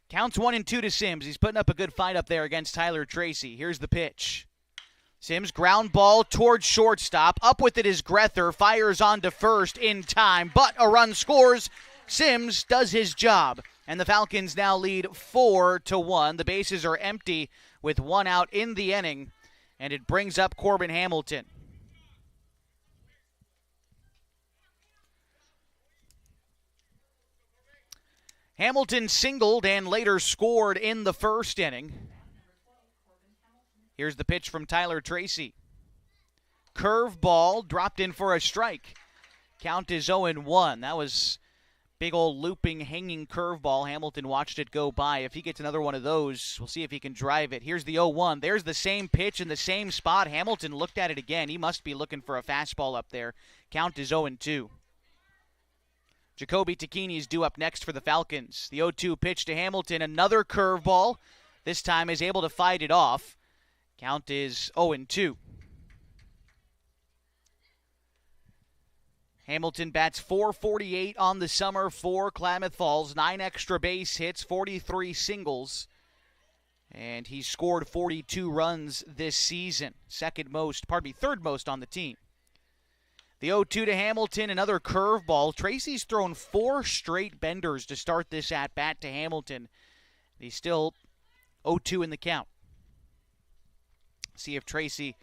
Speaker 1: Counts 1-2 to Sims. He's putting up a good fight up there against Tyler Tracy. Here's the pitch. Sims, ground ball towards shortstop. Up with it is Grether. Fires on to first in time, but a run scores. Sims does his job, and the Falcons now lead 4-1. The bases are empty with one out in the inning, and it brings up Corbin Hamilton. Hamilton singled and later scored in the first inning. Here's the pitch from Tyler Tracy. Curve ball dropped in for a strike. Count is 0-1. That was big old looping, hanging curveball. Hamilton watched it go by. If he gets another one of those, we'll see if he can drive it. Here's the 0-1. There's the same pitch in the same spot. Hamilton looked at it again. He must be looking for a fastball up there. Count is 0-2. Jacoby Tacchini is due up next for the Falcons. The 0-2 pitch to Hamilton. Another curveball. This time is able to fight it off. Count is 0-2. Hamilton bats .448 on the summer for Klamath Falls. 9 extra base hits, 43 singles. And he scored 42 runs this season. Third most on the team. The 0-2 to Hamilton, another curveball. Tracy's thrown 4 straight benders to start this at-bat to Hamilton. He's still 0-2 in the count. See if Tracy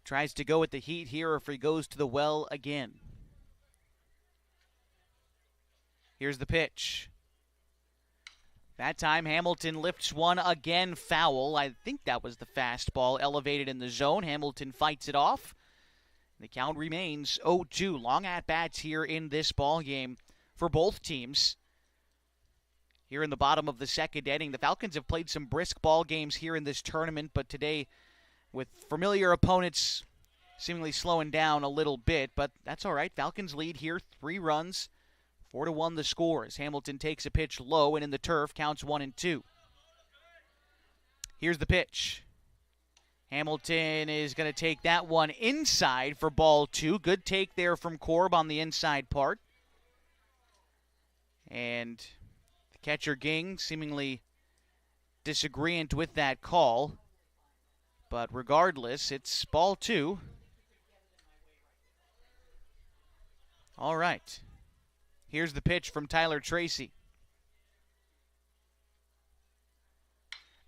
Speaker 1: tries to go with the heat here or if he goes to the well again. Here's the pitch. That time Hamilton lifts one again foul. I think that was the fastball elevated in the zone. Hamilton fights it off. The count remains 0-2. Long at-bats here in this ball game for both teams. Here in the bottom of the second inning, the Falcons have played some brisk ball games here in this tournament, but today with familiar opponents seemingly slowing down a little bit, but that's all right. Falcons lead here, 3 runs, 4-1 the score as Hamilton takes a pitch low and in the turf, counts 1-2. Here's the pitch. Hamilton is going to take that one inside for ball 2. Good take there from Korb on the inside part. And the catcher Ging seemingly disagreeing with that call. But regardless, it's ball 2. All right. Here's the pitch from Tyler Tracy.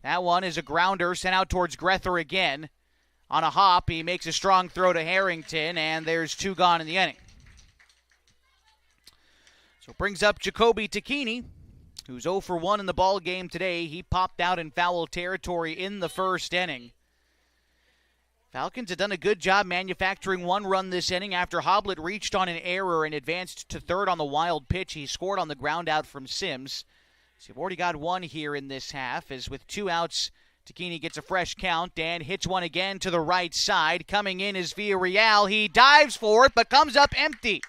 Speaker 1: That one is a grounder sent out towards Grether again. On a hop, he makes a strong throw to Harrington, and there's 2 gone in the inning. So it brings up Jacoby Tacchini, who's 0 for 1 in the ball game today. He popped out in foul territory in the first inning. Falcons have done a good job manufacturing 1 run this inning after Hoblet reached on an error and advanced to third on the wild pitch. He scored on the ground out from Sims. So you've already got 1 here in this half, as with 2 outs, Tacchini gets a fresh count and hits one again to the right side. Coming in is Villarreal. He dives for it, but comes up empty.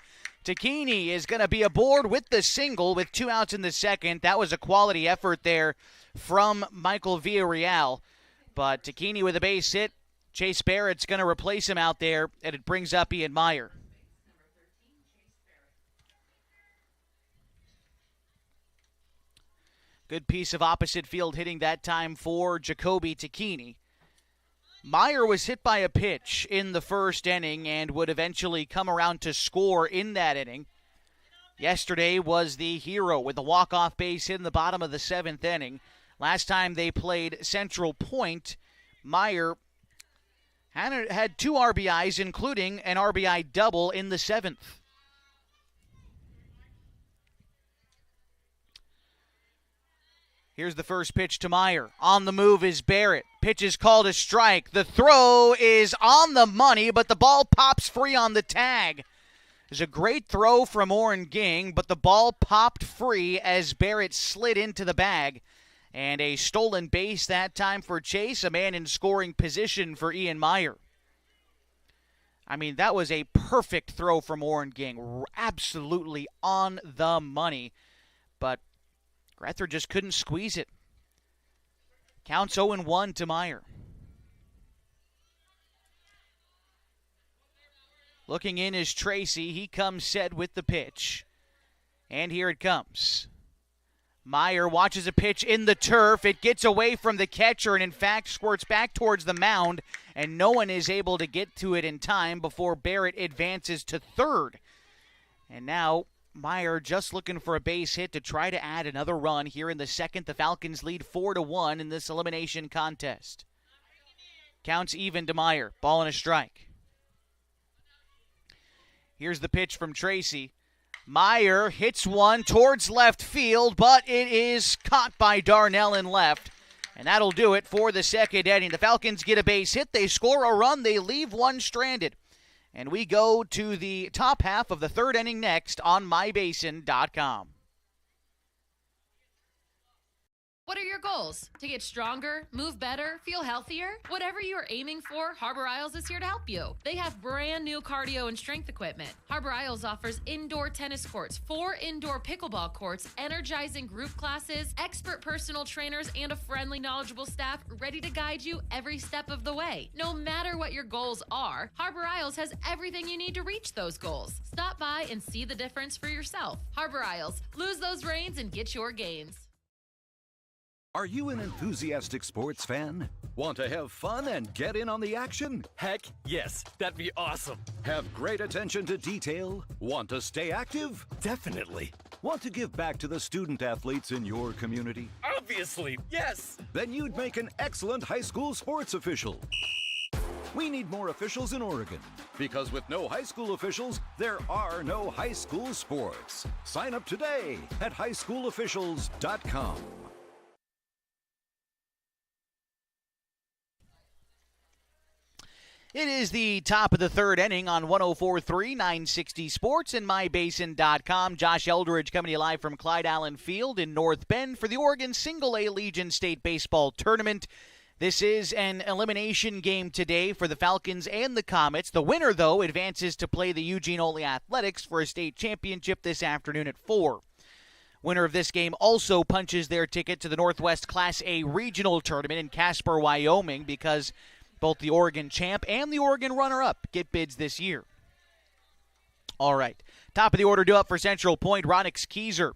Speaker 1: Tacchini is going to be aboard with the single with 2 outs in the second. That was a quality effort there from Michael Villarreal. But Tacchini with a base hit. Chase Barrett's going to replace him out there, and it brings up Ian Meyer. Good piece of opposite field hitting that time for Jacoby Tacchini. Meyer was hit by a pitch in the first inning and would eventually come around to score in that inning. Yesterday was the hero with a walk-off base hit in the bottom of the 7th inning. Last time they played Central Point, Meyer had 2 RBIs, including an RBI double in the 7th. Here's the first pitch to Meyer. On the move is Barrett. Pitch is called a strike. The throw is on the money, but the ball pops free on the tag. There's a great throw from Oren Ging, but the ball popped free as Barrett slid into the bag. And a stolen base that time for Chase, a man in scoring position for Ian Meyer. I mean, that was a perfect throw from Oren Ging. Absolutely on the money. But Grether just couldn't squeeze it. Counts 0-1 to Meyer. Looking in is Tracy. He comes set with the pitch. And here it comes. Meyer watches a pitch in the turf. It gets away from the catcher and, in fact, squirts back towards the mound. And no one is able to get to it in time before Barrett advances to third. And now Meyer just looking for a base hit to try to add another run here in the second. The Falcons lead 4-1 in this elimination contest. Counts even to Meyer. Ball and a strike. Here's the pitch from Tracy. Meyer hits one towards left field, but it is caught by Darnell in left. And that'll do it for the second inning. The Falcons get a base hit. They score a run. They leave one stranded. And we go to the top half of the third inning next on mybasin.com.
Speaker 6: What are your goals? To get stronger, move better, feel healthier? Whatever you're aiming for, Harbor Isles is here to help you. They have brand new cardio and strength equipment. Harbor Isles offers indoor tennis courts, 4 indoor pickleball courts, energizing group classes, expert personal trainers, and a friendly, knowledgeable staff ready to guide you every step of the way. No matter what your goals are, Harbor Isles has everything you need to reach those goals. Stop by and see the difference for yourself. Harbor Isles, lose those reins and get your gains.
Speaker 2: Are you an enthusiastic sports fan? Want to have fun and get in on the action?
Speaker 3: Heck yes, that'd be awesome.
Speaker 2: Have great attention to detail? Want to stay active?
Speaker 3: Definitely.
Speaker 2: Want to give back to the student athletes in your community?
Speaker 3: Obviously, yes.
Speaker 2: Then you'd make an excellent high school sports official. We need more officials in Oregon, because with no high school officials, there are no high school sports. Sign up today at highschoolofficials.com.
Speaker 1: It is the top of the third inning on 104.3 960 Sports and mybasin.com. Josh Eldridge coming to you live from Clyde Allen Field in North Bend for the Oregon Single-A Legion State Baseball Tournament. This is an elimination game today for the Falcons and the Comets. The winner, though, advances to play the Eugene Ole Athletics for a state championship this afternoon at 4. Winner of this game also punches their ticket to the Northwest Class A Regional Tournament in Casper, Wyoming, because both the Oregon champ and the Oregon runner-up get bids this year. All right. Top of the order due up for Central Point. Ronix Keyser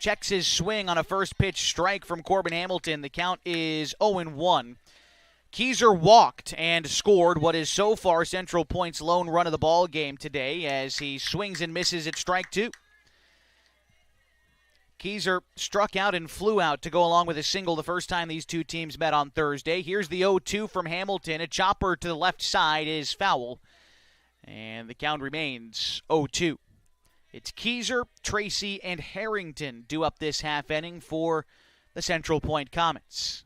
Speaker 1: checks his swing on a first-pitch strike from Corbin Hamilton. The count is 0-1. Keyser walked and scored what is so far Central Point's lone run of the ball game today as he swings and misses at strike 2. Keyser struck out and flew out to go along with a single the first time these two teams met on Thursday. Here's the 0-2 from Hamilton. A chopper to the left side is foul, and the count remains 0-2. It's Keyser, Tracy, and Harrington due up this half inning for the Central Point Comets.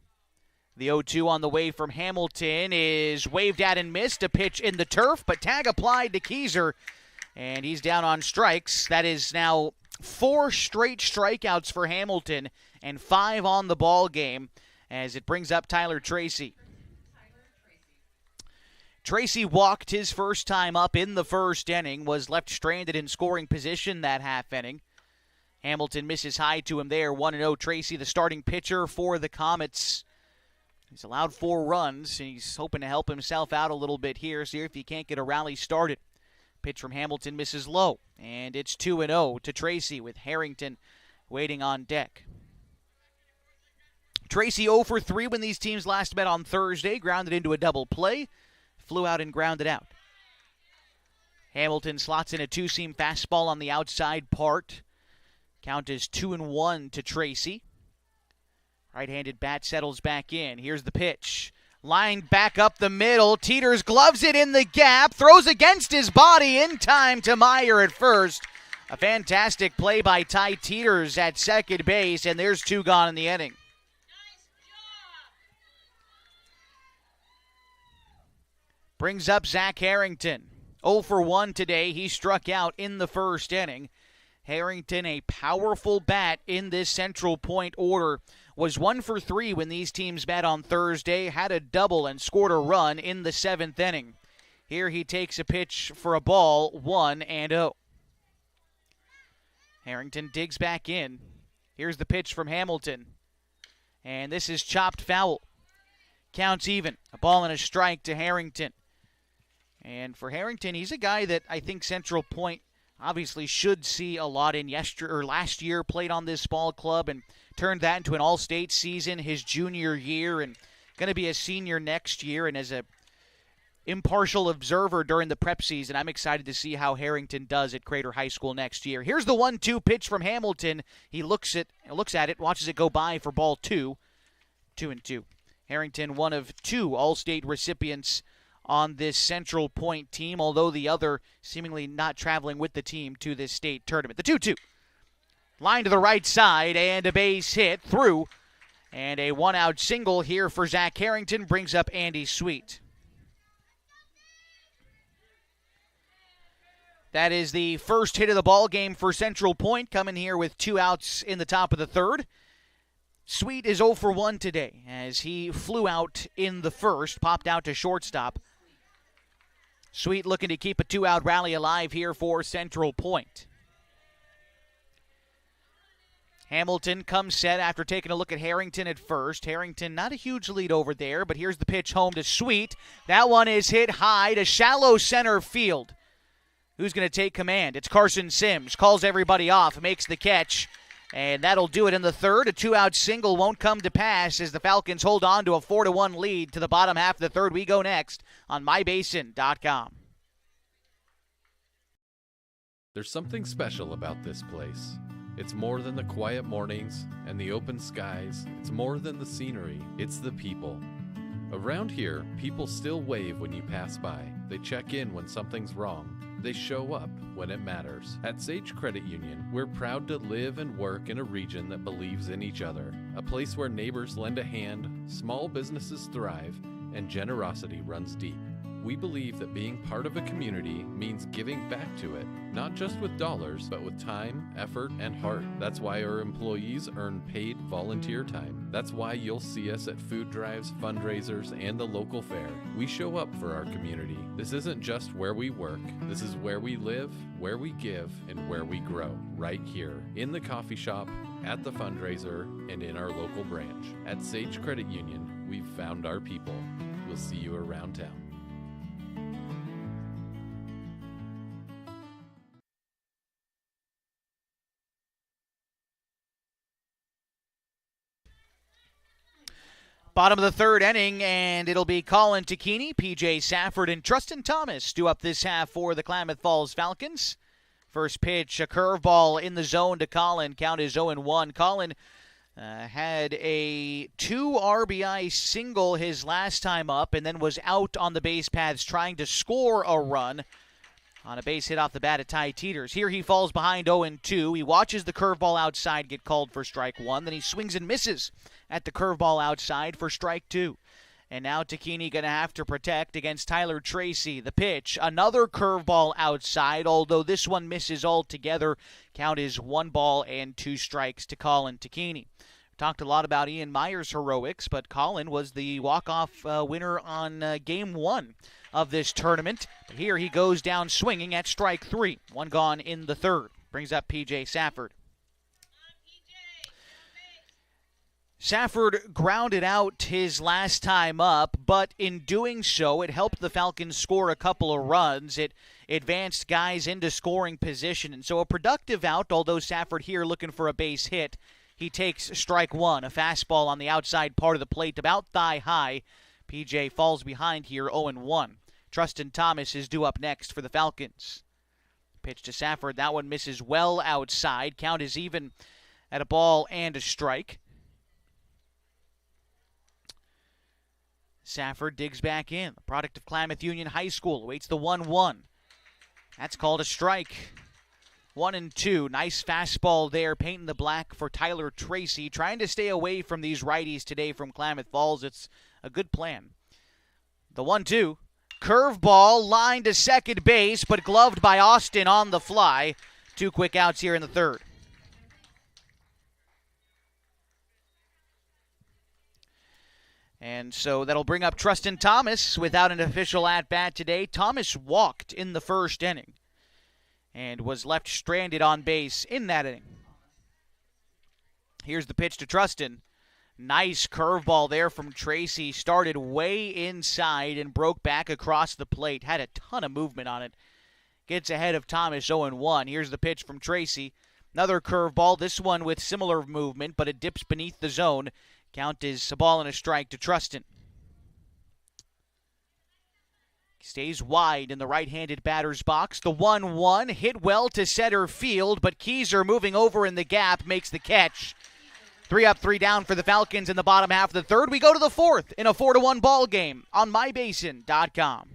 Speaker 1: The 0-2 on the way from Hamilton is waved at and missed. A pitch in the turf, but tag applied to Keyser, and he's down on strikes. That is now 4 straight strikeouts for Hamilton and 5 on the ball game as it brings up Tyler Tracy. Tracy walked his first time up in the first inning, was left stranded in scoring position that half inning. Hamilton misses high to him there, 1-0. Tracy, the starting pitcher for the Comets. He's allowed 4 runs. He's hoping to help himself out a little bit here, see if he can't get a rally started. Pitch from Hamilton misses low, and it's 2-0 to Tracy with Harrington waiting on deck. Tracy 0 for 3 when these teams last met on Thursday, grounded into a double play, flew out and grounded out. Hamilton slots in a two-seam fastball on the outside part. Count is 2-1 to Tracy. Right-handed bat settles back in. Here's the pitch. Lined back up the middle. Teeters gloves it in the gap. Throws against his body in time to Meyer at first. A fantastic play by Ty Teeters at second base, and there's 2 gone in the inning. Brings up Zach Harrington. 0 for 1 today. He struck out in the first inning. Harrington, a powerful bat in this Central Point order, was 1 for 3 when these teams met on Thursday, had a double and scored a run in the 7th inning. Here he takes a pitch for a ball, 1-0. Harrington digs back in. Here's the pitch from Hamilton. And this is chopped foul. Counts even. A ball and a strike to Harrington. And for Harrington, he's a guy that I think Central Point obviously should see a lot in last year, played on this ball club and turned that into an all-state season his junior year, and going to be a senior next year. And as a impartial observer during the prep season, I'm excited to see how Harrington does at Crater High School next year. Here's the 1-2 pitch from Hamilton. He looks at it, watches it go by for ball 2. 2-2. Harrington, one of 2 all-state recipients on this Central Point team, although the other seemingly not traveling with the team to this state tournament. The 2-2. Line to the right side, and a base hit through. And a one-out single here for Zach Harrington brings up Andy Sweet. That is the first hit of the ball game for Central Point, coming here with 2 outs in the top of the 3rd. Sweet is 0 for 1 today as he flew out in the first, popped out to shortstop. Sweet looking to keep a 2-out rally alive here for Central Point. Hamilton comes set after taking a look at Harrington at first. Harrington not a huge lead over there, but here's the pitch home to Sweet. That one is hit high to shallow center field. Who's going to take command? It's Carson Sims. Calls everybody off, makes the catch. And that'll do it in the 3rd. A 2-out single won't come to pass as the Falcons hold on to a 4-1 lead to the bottom half of the 3rd. We go next on mybasin.com.
Speaker 14: There's something special about this place. It's more than the quiet mornings and the open skies. It's more than the scenery. It's the people. Around here, people still wave when you pass by. They check in when something's wrong. They show up when it matters. At Sage Credit Union, we're proud to live and work in a region that believes in each other. A place where neighbors lend a hand, small businesses thrive, and generosity runs deep. We believe that being part of a community means giving back to it, not just with dollars, but with time, effort, and heart. That's why our employees earn paid volunteer time. That's why you'll see us at food drives, fundraisers, and the local fair. We show up for our community. This isn't just where we work. This is where we live, where we give, and where we grow. Right here, in the coffee shop, at the fundraiser, and in our local branch. At Sage Credit Union, we've found our people. We'll see you around town.
Speaker 1: Bottom of the 3rd inning, and it'll be Colin Tacchini, PJ Safford, and Trustin Thomas due up this half for the Klamath Falls Falcons. First pitch, a curveball in the zone to Colin. Count is 0-1. Colin had a 2 RBI single his last time up and then was out on the base paths trying to score a run on a base hit off the bat at Ty Teeters. Here he falls behind 0-2. He watches the curveball outside get called for strike 1. Then he swings and misses at the curveball outside for strike 2. And now Tacchini going to have to protect against Tyler Tracy. The pitch, another curveball outside, although this one misses altogether. Count is 1 ball and 2 strikes to Colin Tacchini. Talked a lot about Ian Meyer's heroics, but Colin was the walk-off winner on Game 1 of this tournament. But here he goes down swinging at strike 3. 1 gone in the 3rd. Brings up P.J. Safford. Safford grounded out his last time up, but in doing so, it helped the Falcons score a couple of runs. It advanced guys into scoring position, and so a productive out, although Safford here looking for a base hit. He takes strike one, a fastball on the outside part of the plate, about thigh high. PJ falls behind here, 0-1. Trustin Thomas is due up next for the Falcons. Pitch to Safford. That one misses well outside. Count is even at a ball and a strike. Safford digs back in. The product of Klamath Union High School awaits the 1-1. That's called a strike. 1-2. Nice fastball there, painting the black for Tyler Tracy. Trying to stay away from these righties today from Klamath Falls. It's a good plan. The 1-2. Curveball, line to second base, but gloved by Austin on the fly. 2 quick outs here in the third. And so that'll bring up Trustin Thomas without an official at-bat today. Thomas walked in the first inning and was left stranded on base in that inning. Here's the pitch to Trustin. Nice curveball there from Tracy. Started way inside and broke back across the plate. Had a ton of movement on it. Gets ahead of Thomas, 0-1. Here's the pitch from Tracy. Another curveball, this one with similar movement, but it dips beneath the zone. Count is a ball and a strike to Trustin. Stays wide in the right-handed batter's box. The 1-1 hit well to center field, but Keyser moving over in the gap makes the catch. 3 up, 3 down for the Falcons in the bottom half of the third. We go to the fourth in a 4-1 ball game on mybasin.com.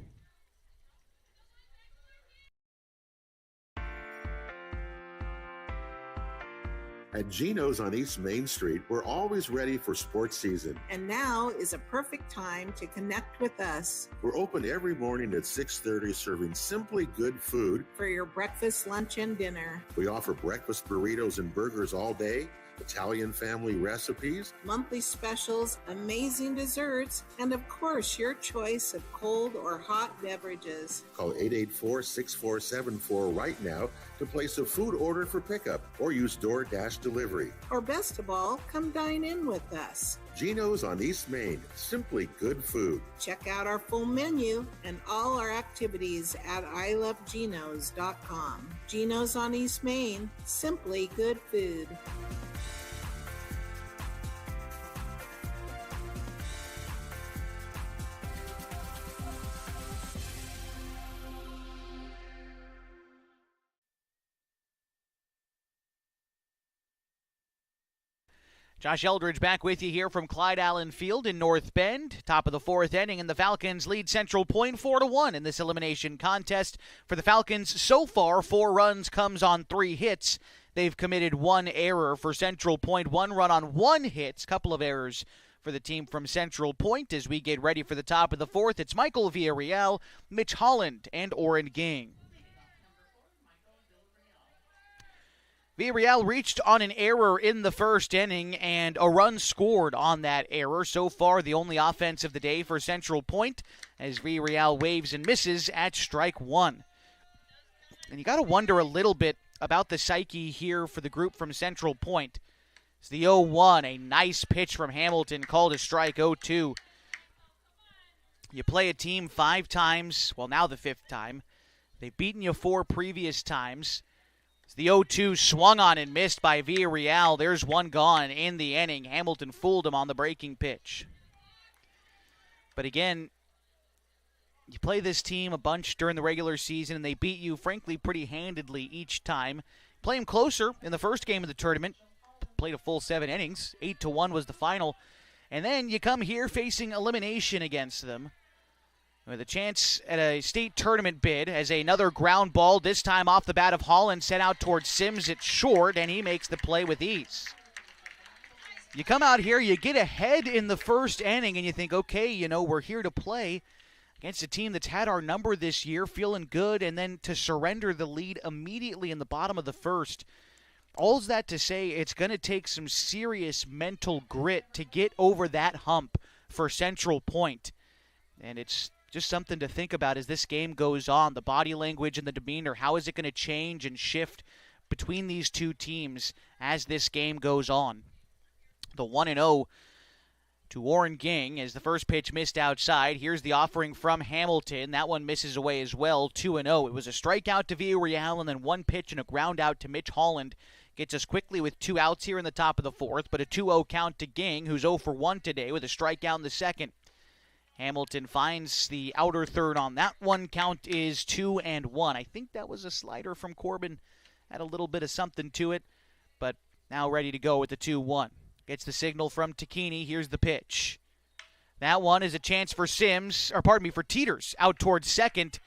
Speaker 15: At Geno's on East Main Street, we're always ready for sports season.
Speaker 16: And now is a perfect time to connect with us.
Speaker 15: We're open every morning at 6:30, serving simply good food.
Speaker 16: For your breakfast, lunch, and dinner.
Speaker 15: We offer breakfast burritos and burgers all day, Italian family recipes,
Speaker 16: monthly specials, amazing desserts, and of course, your choice of cold or hot beverages.
Speaker 15: Call 884-6474 right now to place a food order for pickup or use DoorDash delivery.
Speaker 16: Or best of all, come dine in with us.
Speaker 15: Geno's on East Main, simply good food.
Speaker 16: Check out our full menu and all our activities at ilovegenos.com. Geno's on East Main, simply good food.
Speaker 1: Josh Eldridge back with you here from Clyde Allen Field in North Bend. Top of the fourth inning, and the Falcons lead Central Point 4-1 in this elimination contest. For the Falcons, so far, 4 runs comes on 3 hits. They've committed 1 error for Central Point, 1 run on 1 hit. Couple of errors for the team from Central Point as we get ready for the top of the fourth. It's Michael Villarreal, Mitch Holland, and Oren Ging. Villarreal reached on an error in the first inning and a run scored on that error. So far, the only offense of the day for Central Point as Villarreal waves and misses at strike 1. And you got to wonder a little bit about the psyche here for the group from Central Point. It's the 0-1, a nice pitch from Hamilton called a strike. 0-2. You play a team 5 times, well, now the 5th time. They've beaten you 4 previous times. The 0-2 swung on and missed by Villarreal. There's 1 gone in the inning. Hamilton fooled him on the breaking pitch. But again, you play this team a bunch during the regular season, and they beat you, frankly, pretty handedly each time. Play them closer in the first game of the tournament. Played a full 7 innings. 8-1 was the final. And then you come here facing elimination against them, with a chance at a state tournament bid as another ground ball, this time off the bat of Holland, sent out towards Sims. It's short, and he makes the play with ease. You come out here, you get ahead in the first inning, and you think, okay, you know, we're here to play against a team that's had our number this year, feeling good, and then to surrender the lead immediately in the bottom of the first. All's that to say, it's going to take some serious mental grit to get over that hump for Central Point. And it's just something to think about as this game goes on. The body language and the demeanor, how is it going to change and shift between these two teams as this game goes on? The 1-0 to Warren Ging as the first pitch missed outside. Here's the offering from Hamilton. That one misses away as well, 2-0. It was a strikeout to Villarreal and then 1 pitch and a ground out to Mitch Holland. Gets us quickly with 2 outs here in the top of the 4th, but a 2-0 count to Ging, who's 0 for 1 today with a strikeout in the 2nd. Hamilton finds the outer third on that one. Count is 2-1. I think that was a slider from Corbin. Had a little bit of something to it, but now ready to go with the 2-1. Gets the signal from Takini. Here's the pitch. That one is a chance for for Teeters out towards second.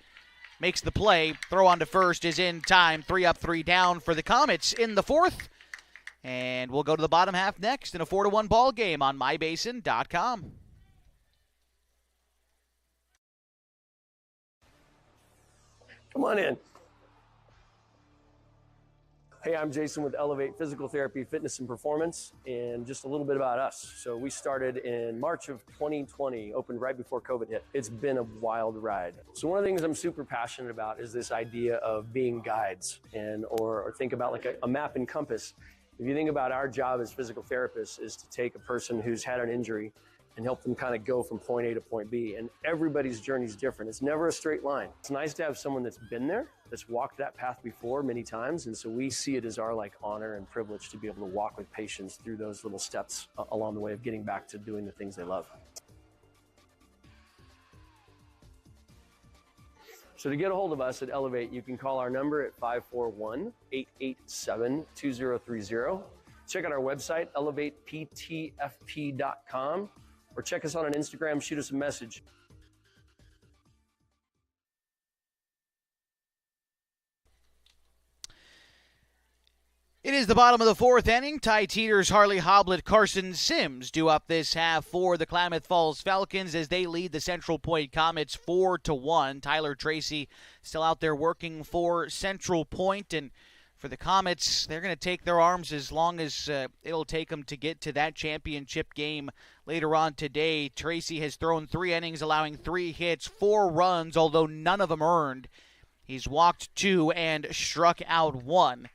Speaker 1: Makes the play. Throw on to first is in time. 3 up, 3 down for the Comets in the 4th. And we'll go to the bottom half next in a 4-1 ball game on mybasin.com.
Speaker 17: Come on in. Hey, I'm Jason with Elevate Physical Therapy, Fitness and Performance, and just a little bit about us. So we started in March of 2020, opened right before COVID hit. It's been a wild ride. So one of the things I'm super passionate about is this idea of being guides or think about like a map and compass. If you think about our job as physical therapists is to take a person who's had an injury and help them kind of go from point A to point B. And everybody's journey is different. It's never a straight line. It's nice to have someone that's been there, that's walked that path before many times. And so we see it as our honor and privilege to be able to walk with patients through those little steps along the way of getting back to doing the things they love. So to get a hold of us at Elevate, you can call our number at 541-887-2030. Check out our website, elevateptfp.com. Or check us out on Instagram, shoot us a message.
Speaker 1: It is the bottom of the 4th inning. Ty Teeters, Harley Hoblet, Carson Sims do up this half for the Klamath Falls Falcons as they lead the Central Point Comets 4-1. Tyler Tracy still out there working for Central Point, and for the Comets, they're going to take their arms as long as it'll take them to get to that championship game later on today. Tracy has thrown 3 innings, allowing 3 hits, 4 runs, although none of them earned. He's walked 2 and struck out 1.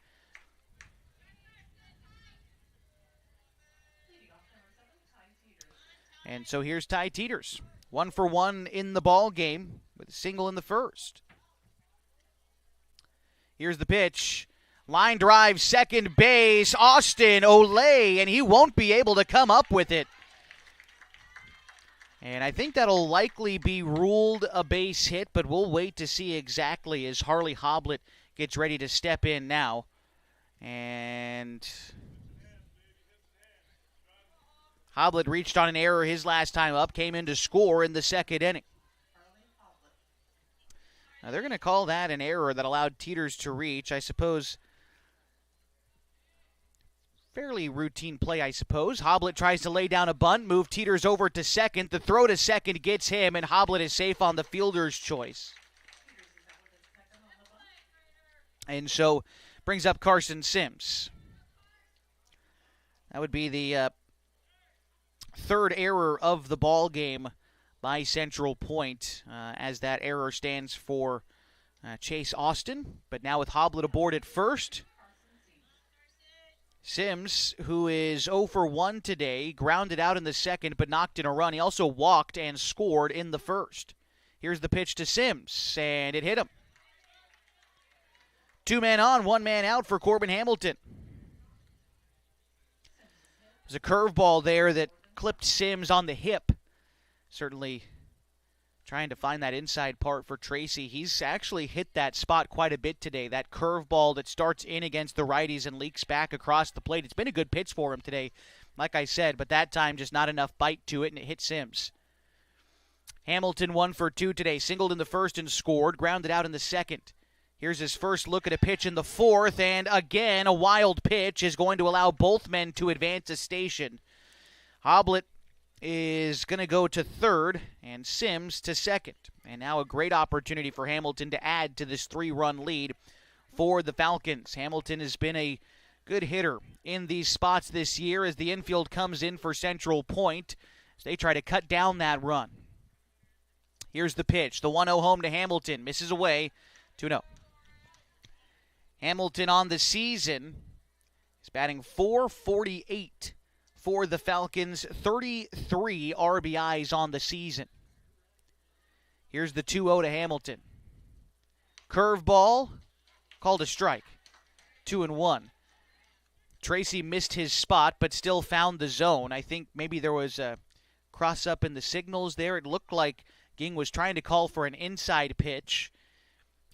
Speaker 1: And so here's Ty Teeters, 1 for 1 in the ball game with a single in the 1st. Here's the pitch. Line drive, second base, Austin Olay, and he won't be able to come up with it. And I think that'll likely be ruled a base hit, but we'll wait to see exactly as Harley Hoblet gets ready to step in now. And Hoblet reached on an error his last time up, came in to score in the 2nd inning. Now they're going to call that an error that allowed Teeters to reach. I suppose fairly routine play, I suppose. Hoblet tries to lay down a bunt, move Teeters over to second. The throw to second gets him, and Hoblet is safe on the fielder's choice. And so brings up Carson Sims. That would be the 3rd error of the ball game by Central Point, as that error stands for Chase Austin. But now with Hoblet aboard at first, Sims, who is 0 for 1 today, grounded out in the 2nd but knocked in a run. He also walked and scored in the 1st. Here's the pitch to Sims, and it hit him. 2 men on, 1 man out for Corbin Hamilton. There's a curveball there that clipped Sims on the hip. Certainly trying to find that inside part for Tracy. He's actually hit that spot quite a bit today. That curveball that starts in against the righties and leaks back across the plate. It's been a good pitch for him today, like I said, but that time just not enough bite to it, and it hit Sims. Hamilton 1 for 2 today. Singled in the 1st and scored. Grounded out in the 2nd. Here's his first look at a pitch in the 4th, and again, a wild pitch is going to allow both men to advance a station. Hoblet is going to go to 3rd and Sims to 2nd. And now a great opportunity for Hamilton to add to this 3-run lead for the Falcons. Hamilton has been a good hitter in these spots this year as the infield comes in for Central Point as they try to cut down that run. Here's the pitch. The 1-0 home to Hamilton. Misses away. 2-0. Hamilton on the season is batting .448 for the Falcons. 33 RBIs on the season. Here's the 2-0 to Hamilton. Curveball, called a strike. 2-1. Tracy missed his spot, but still found the zone. I think maybe there was a cross-up in the signals there. It looked like Ging was trying to call for an inside pitch.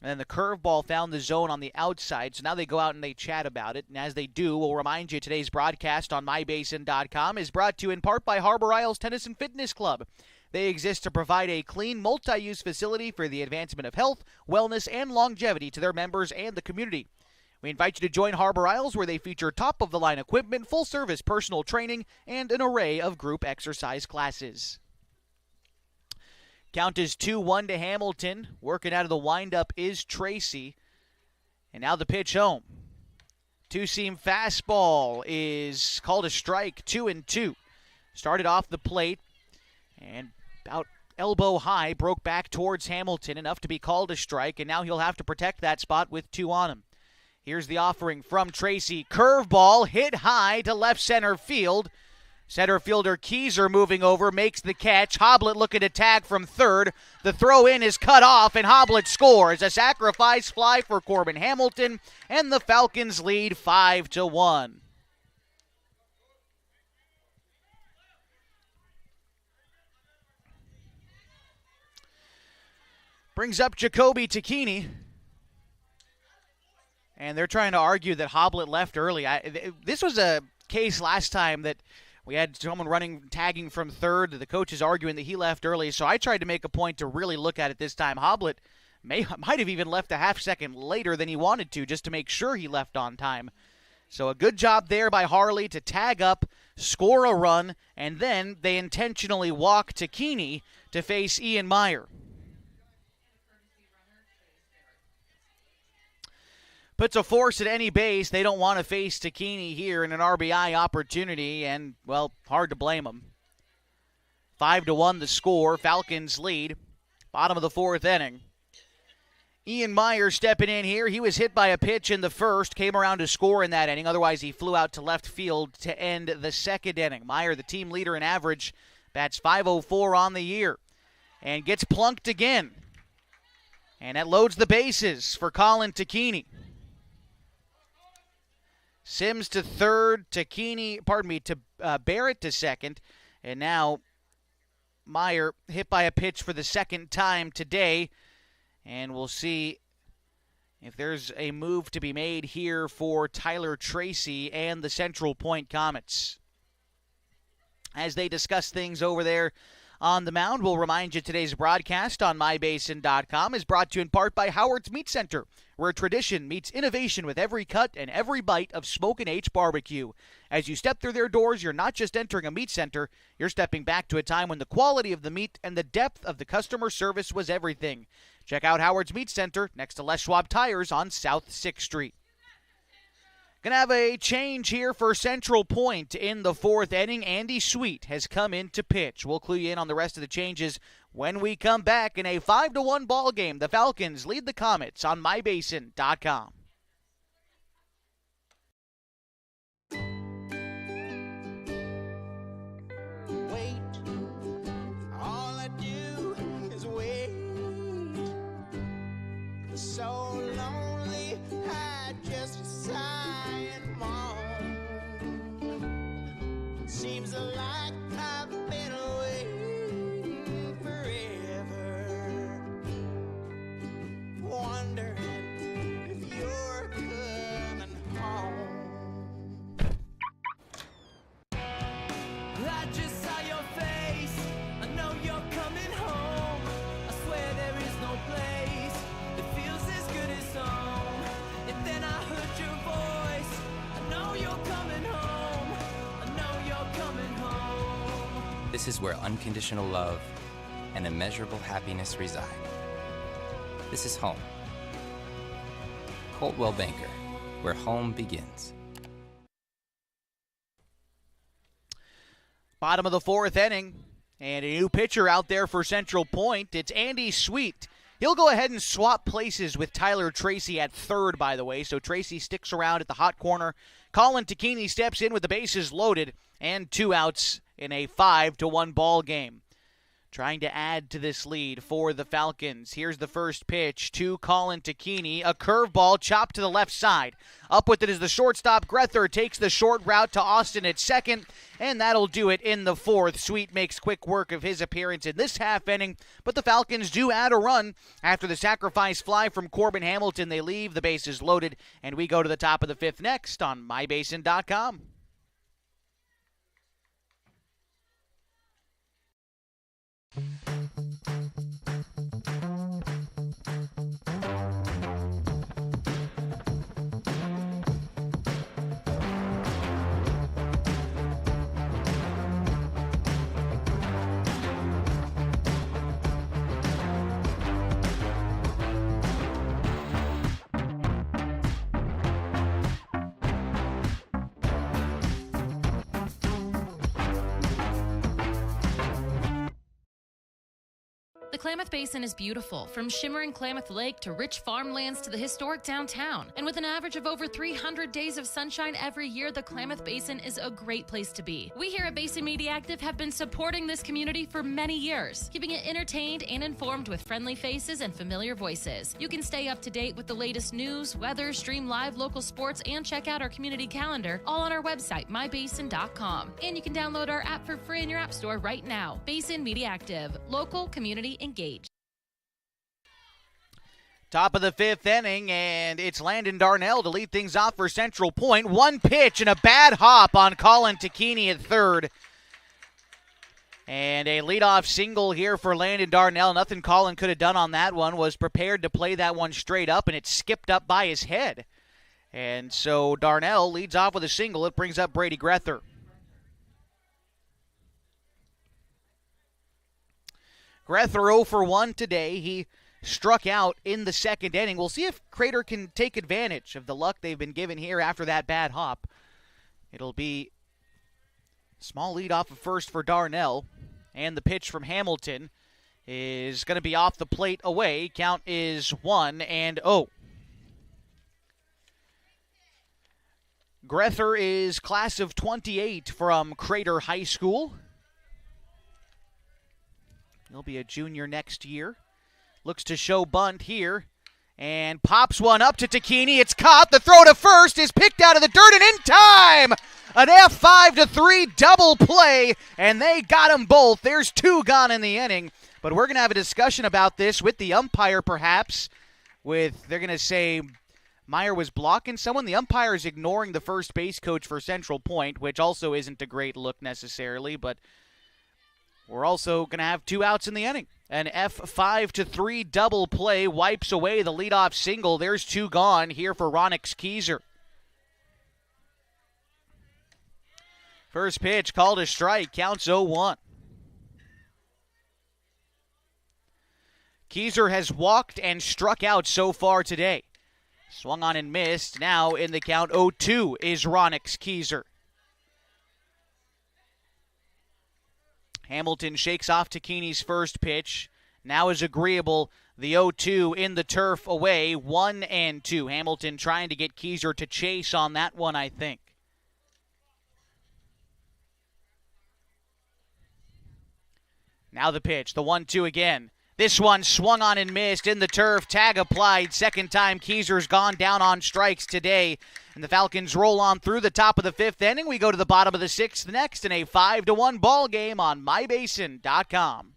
Speaker 1: And then the curveball found the zone on the outside. So now they go out and they chat about it. And as they do, we'll remind you today's broadcast on mybasin.com is brought to you in part by Harbor Isles Tennis and Fitness Club. They exist to provide a clean, multi-use facility for the advancement of health, wellness, and longevity to their members and the community. We invite you to join Harbor Isles, where they feature top-of-the-line equipment, full-service personal training, and an array of group exercise classes. Count is 2-1 to Hamilton. Working out of the windup is Tracy. And now the pitch home. Two-seam fastball is called a strike, 2-2. Started off the plate and about elbow high, broke back towards Hamilton, enough to be called a strike, and now he'll have to protect that spot with 2 on him. Here's the offering from Tracy. Curveball hit high to left center field. Center fielder Keyser moving over, makes the catch. Hoblet looking to tag from third. The throw in is cut off, and Hoblet scores. A sacrifice fly for Corbin Hamilton, and the Falcons lead 5-1. Brings up Jacoby Takini. And they're trying to argue that Hoblet left early. This was a case last time that we had someone tagging from third. The coach is arguing that he left early, so I tried to make a point to really look at it this time. Hoblet might have even left a half second later than he wanted to, just to make sure he left on time. So a good job there by Harley to tag up, score a run, and then they intentionally walk Takini to face Ian Meyer. Puts a force at any base. They don't want to face Takini here in an RBI opportunity, and, well, hard to blame them. 5-1 the score. Falcons lead. Bottom of the 4th inning. Ian Meyer stepping in here. He was hit by a pitch in the first, came around to score in that inning. Otherwise, he flew out to left field to end the 2nd inning. Meyer, the team leader in average, bats .504 on the year and gets plunked again. And that loads the bases for Colin Takini. Sims to third, to Barrett to second. And now Meyer hit by a pitch for the 2nd time today. And we'll see if there's a move to be made here for Tyler Tracy and the Central Point Comets. As they discuss things over there on the mound, we'll remind you today's broadcast on mybasin.com is brought to you in part by Howard's Meat Center, where tradition meets innovation with every cut and every bite of Smokin' H barbecue. As you step through their doors, you're not just entering a meat center, you're stepping back to a time when the quality of the meat and the depth of the customer service was everything. Check out Howard's Meat Center next to Les Schwab Tires on South 6th Street. Going to have a change here for Central Point in the 4th inning. Andy Sweet has come in to pitch. We'll clue you in on the rest of the changes when we come back in a 5-1 ball game. The Falcons lead the Comets on mybasin.com.
Speaker 4: Wait, all I do is wait. So lonely, I just sigh and moan. Seems like I've been away forever, wondering if you're coming home. I just saw your face, I know you're coming home. I swear there is no place that feels as good as home. And then I heard your voice, I know you're coming home. I know you're coming home.
Speaker 5: This is where unconditional love and immeasurable happiness reside. This is home. Coldwell Banker, where home begins.
Speaker 1: Bottom of the 4th inning, and a new pitcher out there for Central Point. It's Andy Sweet. He'll go ahead and swap places with Tyler Tracy at third, by the way, so Tracy sticks around at the hot corner. Colin Takini steps in with the bases loaded and 2 outs in a 5-1 ball game. trying to add to this lead for the Falcons. Here's the first pitch to Colin Takini. A curveball chopped to the left side. Up with it is the shortstop. Grether takes the short route to Austin at second, and that'll do it in the fourth. Sweet makes quick work of his appearance in this half inning, but the Falcons do add a run. After the sacrifice fly from Corbin Hamilton, they leave. The bases loaded, and we go to the top of the fifth next on mybasin.com.
Speaker 6: The Klamath Basin is beautiful, from shimmering Klamath Lake to rich farmlands to the historic downtown. And with an average of over 300 days of sunshine every year, the Klamath Basin is a great place to be. We here at Basin Media Active have been supporting this community for many years, keeping it entertained and informed with friendly faces and familiar voices. You can stay up to date with the latest news, weather, stream live local sports, and check out our community calendar, all on our website, mybasin.com. And you can download our app for free in your app store right now. Basin Media Active, local community engaged.
Speaker 1: Top of the fifth inning, and it's Landon Darnell to lead things off for Central Point. One pitch and a bad hop on Colin Takini at third. And a leadoff single here for Landon Darnell. Nothing Colin could have done on that one. Was prepared to play that one straight up, and it skipped up by his head. And so Darnell leads off with a single. It brings up Brady Grether. Grether 0 for 1 today. He struck out in the second inning. We'll see if Crater can take advantage of the luck they've been given here after that bad hop. It'll be small lead off of first for Darnell. And the pitch from Hamilton is going to be off the plate away. Count is 1-0. Grether is class of 28 from Crater High School. He'll be a junior next year. Looks to show bunt here. And pops one up to Takini. It's caught. The throw to first is picked out of the dirt and in time. An F5-3 double play, and they got them both. There's two gone in the inning. But we're going to have a discussion about this with the umpire perhaps. They're going to say Meyer was blocking someone. The umpire is ignoring the first base coach for Central Point, which also isn't a great look necessarily, but we're also going to have two outs in the inning. An F5-3 double play wipes away the leadoff single. There's two gone here for Ronix Keyser. First pitch called a strike. Counts 0-1. Keyser has walked and struck out so far today. Swung on and missed. Now in the count 0-2 is Ronix Keyser. Hamilton shakes off Takini's first pitch. Now is agreeable. The 0-2 in the turf away. 1-2. Hamilton trying to get Keyser to chase on that one, I think. Now the pitch. The 1-2 again. This one swung on and missed in the turf. Tag applied. Second time Keyser's gone down on strikes today. And the Falcons roll on through the top of the fifth inning. We go to the bottom of the sixth next in a 5-1 ball game on mybasin.com.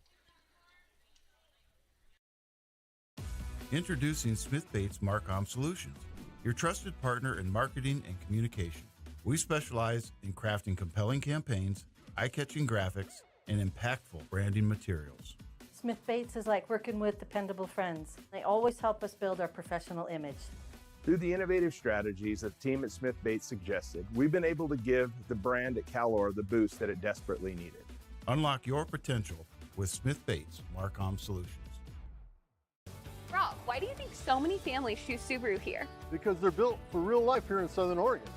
Speaker 7: Introducing Smith Bates Marcom Solutions, your trusted partner in marketing and communication. We specialize in crafting compelling campaigns, eye-catching graphics, and impactful branding materials.
Speaker 8: Smith Bates is like working with dependable friends. They always help us build our professional image.
Speaker 9: Through the innovative strategies that the team at Smith Bates suggested, we've been able to give the brand at Calor the boost that it desperately needed.
Speaker 7: Unlock your potential with Smith Bates Marcom Solutions.
Speaker 10: Rob, why do you think so many families choose Subaru here?
Speaker 11: Because they're built for real life here in Southern Oregon.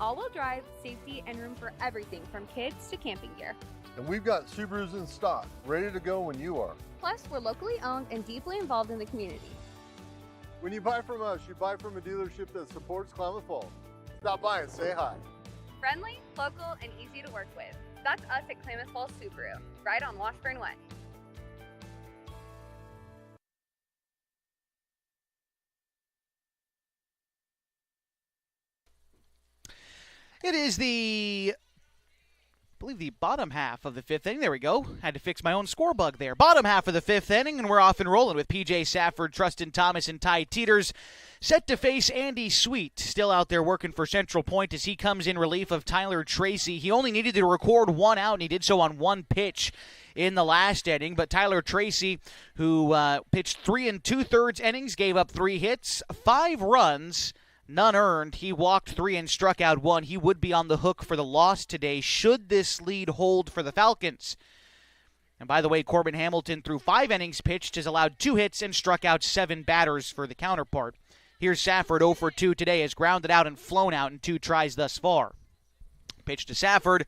Speaker 10: All-wheel drive, safety, and room for everything from kids to camping gear.
Speaker 11: And we've got Subarus in stock, ready to go when you are.
Speaker 10: Plus, we're locally owned and deeply involved in the community.
Speaker 11: When you buy from us, you buy from a dealership that supports Klamath Falls. Stop by and say hi.
Speaker 10: Friendly, local, and easy to work with. That's us at Klamath Falls Subaru, right on Washburn Way.
Speaker 1: It is I believe the bottom half of the fifth inning. There we go. Had to fix my own score bug there. Bottom half of the fifth inning, and we're off and rolling with P.J. Safford, Trustin Thomas, and Ty Teeters set to face Andy Sweet, still out there working for Central Point as he comes in relief of Tyler Tracy. He only needed to record one out, and he did so on one pitch in the last inning. But Tyler Tracy, who pitched 3 2/3 innings, gave up 3 hits, 5 runs, none earned. He walked 3 and struck out 1. He would be on the hook for the loss today should this lead hold for the Falcons. And by the way, Corbin Hamilton, through 5 innings pitched, has allowed 2 hits and struck out 7 batters for the counterpart. Here's Safford 0 for 2 today, has grounded out and flown out in 2 tries thus far. Pitch to Safford.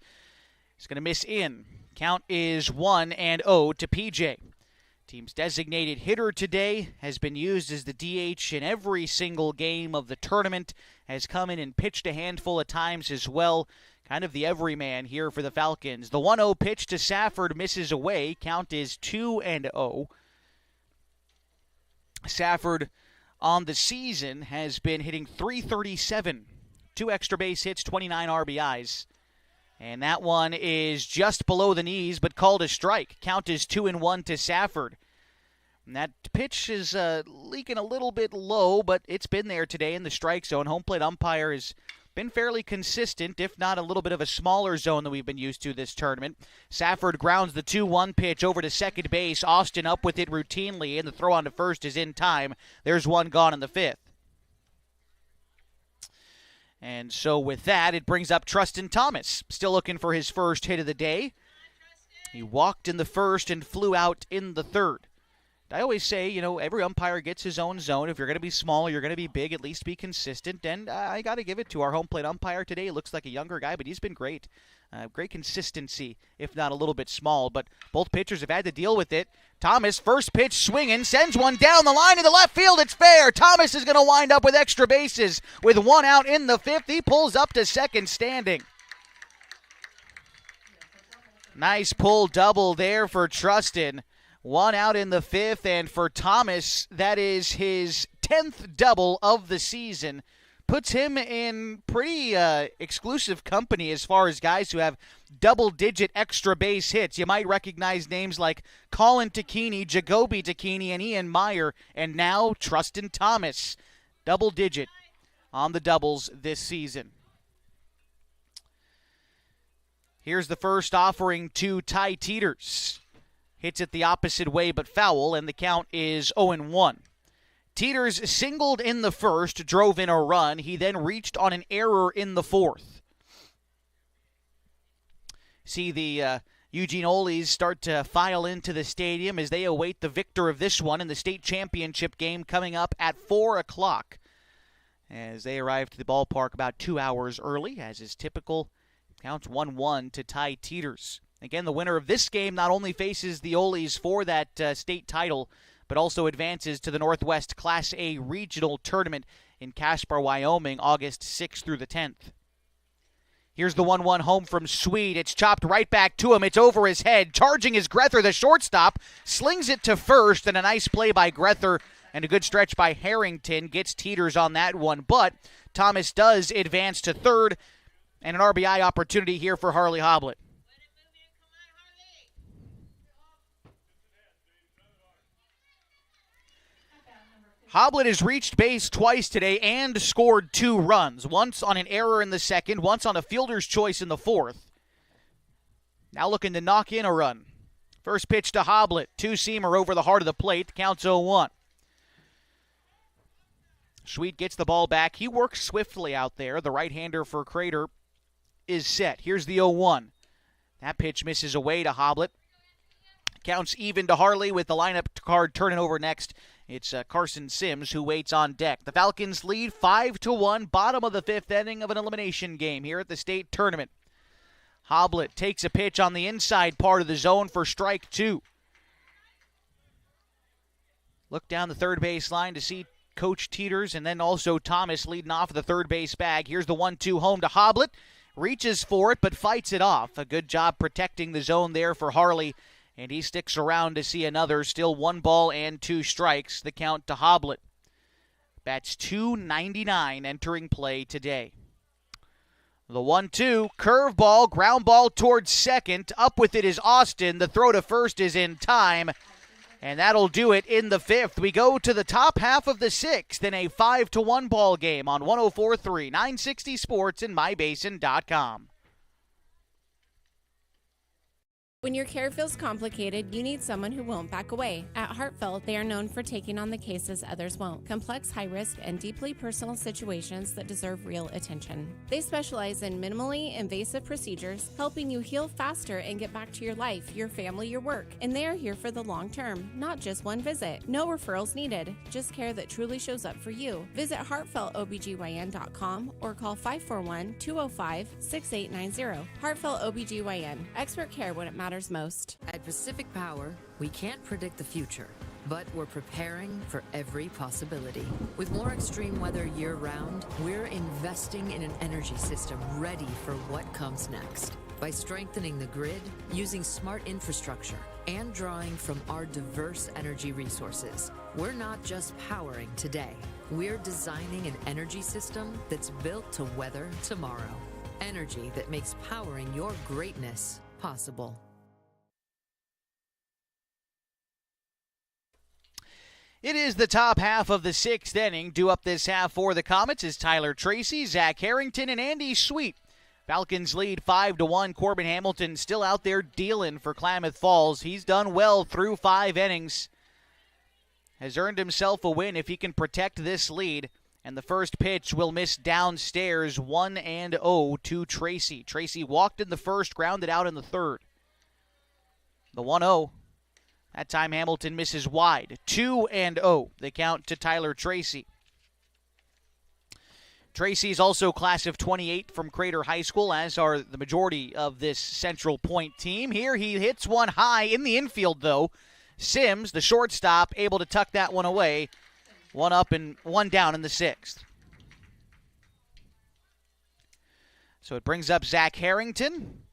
Speaker 1: He's going to miss in. Count is 1-0 to PJ. Team's designated hitter today has been used as the DH in every single game of the tournament, has come in and pitched a handful of times as well. Kind of the everyman here for the Falcons. The 1-0 pitch to Safford misses away. Count is 2-0. Safford on the season has been hitting .337. 2 extra base hits, 29 RBIs. And that one is just below the knees, but called a strike. Count is 2-1 to Safford. And that pitch is leaking a little bit low, but it's been there today in the strike zone. Home plate umpire has been fairly consistent, if not a little bit of a smaller zone than we've been used to this tournament. Safford grounds the 2-1 pitch over to second base. Austin up with it routinely, and the throw on to first is in time. There's one gone in the 5th. And so with that, it brings up Trustin Thomas, still looking for his first hit of the day. He walked in the 1st and flew out in the 3rd. I always say, every umpire gets his own zone. If you're going to be small, you're going to be big, at least be consistent. And I got to give it to our home plate umpire today. He looks like a younger guy, but he's been great. Great consistency, if not a little bit small. But both pitchers have had to deal with it. Thomas, first pitch swinging, sends one down the line in the left field. It's fair. Thomas is going to wind up with extra bases. With 1 out in the 5th, he pulls up to second standing. Nice pull double there for Trustin. 1 out in the 5th, and for Thomas, that is his 10th double of the season. Puts him in pretty exclusive company as far as guys who have double-digit extra base hits. You might recognize names like Colin Takini, Jacoby Takini, and Ian Meyer, and now Trustin Thomas. Double-digit on the doubles this season. Here's the first offering to Ty Teeters. Hits it the opposite way but foul, and the count is 0-1. Teeters singled in the 1st, drove in a run. He then reached on an error in the 4th. See the Eugene Oles start to file into the stadium as they await the victor of this one in the state championship game coming up at 4 o'clock. As they arrive to the ballpark about 2 hours early, as is typical. Counts 1-1 to Ty Teeters. Again, the winner of this game not only faces the Oles for that state title, but also advances to the Northwest Class A Regional Tournament in Casper, Wyoming, August 6th through the 10th. Here's the 1-1 home from Sweet. It's chopped right back to him. It's over his head. Charging is Grether, the shortstop. Slings it to first, and a nice play by Grether and a good stretch by Harrington gets Teeters on that one. But Thomas does advance to 3rd, and an RBI opportunity here for Harley Hoblet. Hoblet has reached base twice today and scored 2 runs. Once on an error in the 2nd, once on a fielder's choice in the 4th. Now looking to knock in a run. First pitch to Hoblet. 2-seamer over the heart of the plate. Counts 0-1. Sweet gets the ball back. He works swiftly out there. The right-hander for Crater is set. Here's the 0-1. That pitch misses away to Hoblet. Counts even to Harley with the lineup card turning over next. It's Carson Sims who waits on deck. The Falcons lead 5-1, bottom of the 5th inning of an elimination game here at the state tournament. Hoblet takes a pitch on the inside part of the zone for strike 2. Look down the third base line to see Coach Teeters and then also Thomas leading off the third base bag. Here's the 1-2 home to Hoblet. Reaches for it but fights it off. A good job protecting the zone there for Harley. And he sticks around to see another. Still 1 ball and 2 strikes. The count to Hoblet. Bats .299 entering play today. The 1-2, curveball, ground ball towards second. Up with it is Austin. The throw to first is in time, and that'll do it in the fifth. We go to the top half of the sixth in a 5-1 ball game on 104.3 960 Sports and MyBasin.com.
Speaker 12: When your care feels complicated, you need someone who won't back away. At Heartfelt, they are known for taking on the cases others won't. Complex, high-risk, and deeply personal situations that deserve real attention. They specialize in minimally invasive procedures, helping you heal faster and get back to your life, your family, your work. And they are here for the long term, not just one visit. No referrals needed, just care that truly shows up for you. Visit heartfeltobgyn.com or call 541-205-6890. Heartfelt OBGYN. Expert care when it matters most.
Speaker 13: At Pacific Power, we can't predict the future, but we're preparing for every possibility. With more extreme weather year-round, we're investing in an energy system ready for what comes next. By strengthening the grid, using smart infrastructure, and drawing from our diverse energy resources, we're not just powering today. We're designing an energy system that's built to weather tomorrow. Energy that makes powering your greatness possible.
Speaker 1: It is the top half of the sixth inning. Due up this half for the Comets is Tyler Tracy, Zach Harrington, and Andy Sweet. Falcons lead 5-1. Corbin Hamilton still out there dealing for Klamath Falls. He's done well through 5 innings. Has earned himself a win if he can protect this lead. And the first pitch will miss downstairs, 1-0 to Tracy. Tracy walked in the first, grounded out in the third. The 1-0. That time Hamilton misses wide. 2-0, the count to Tyler Tracy. Tracy's also class of 28 from Crater High School, as are the majority of this Central Point team. Here he hits one high in the infield, though. Sims, the shortstop, able to tuck that one away. 1 up and 1 down in the sixth. So it brings up Zach Harrington.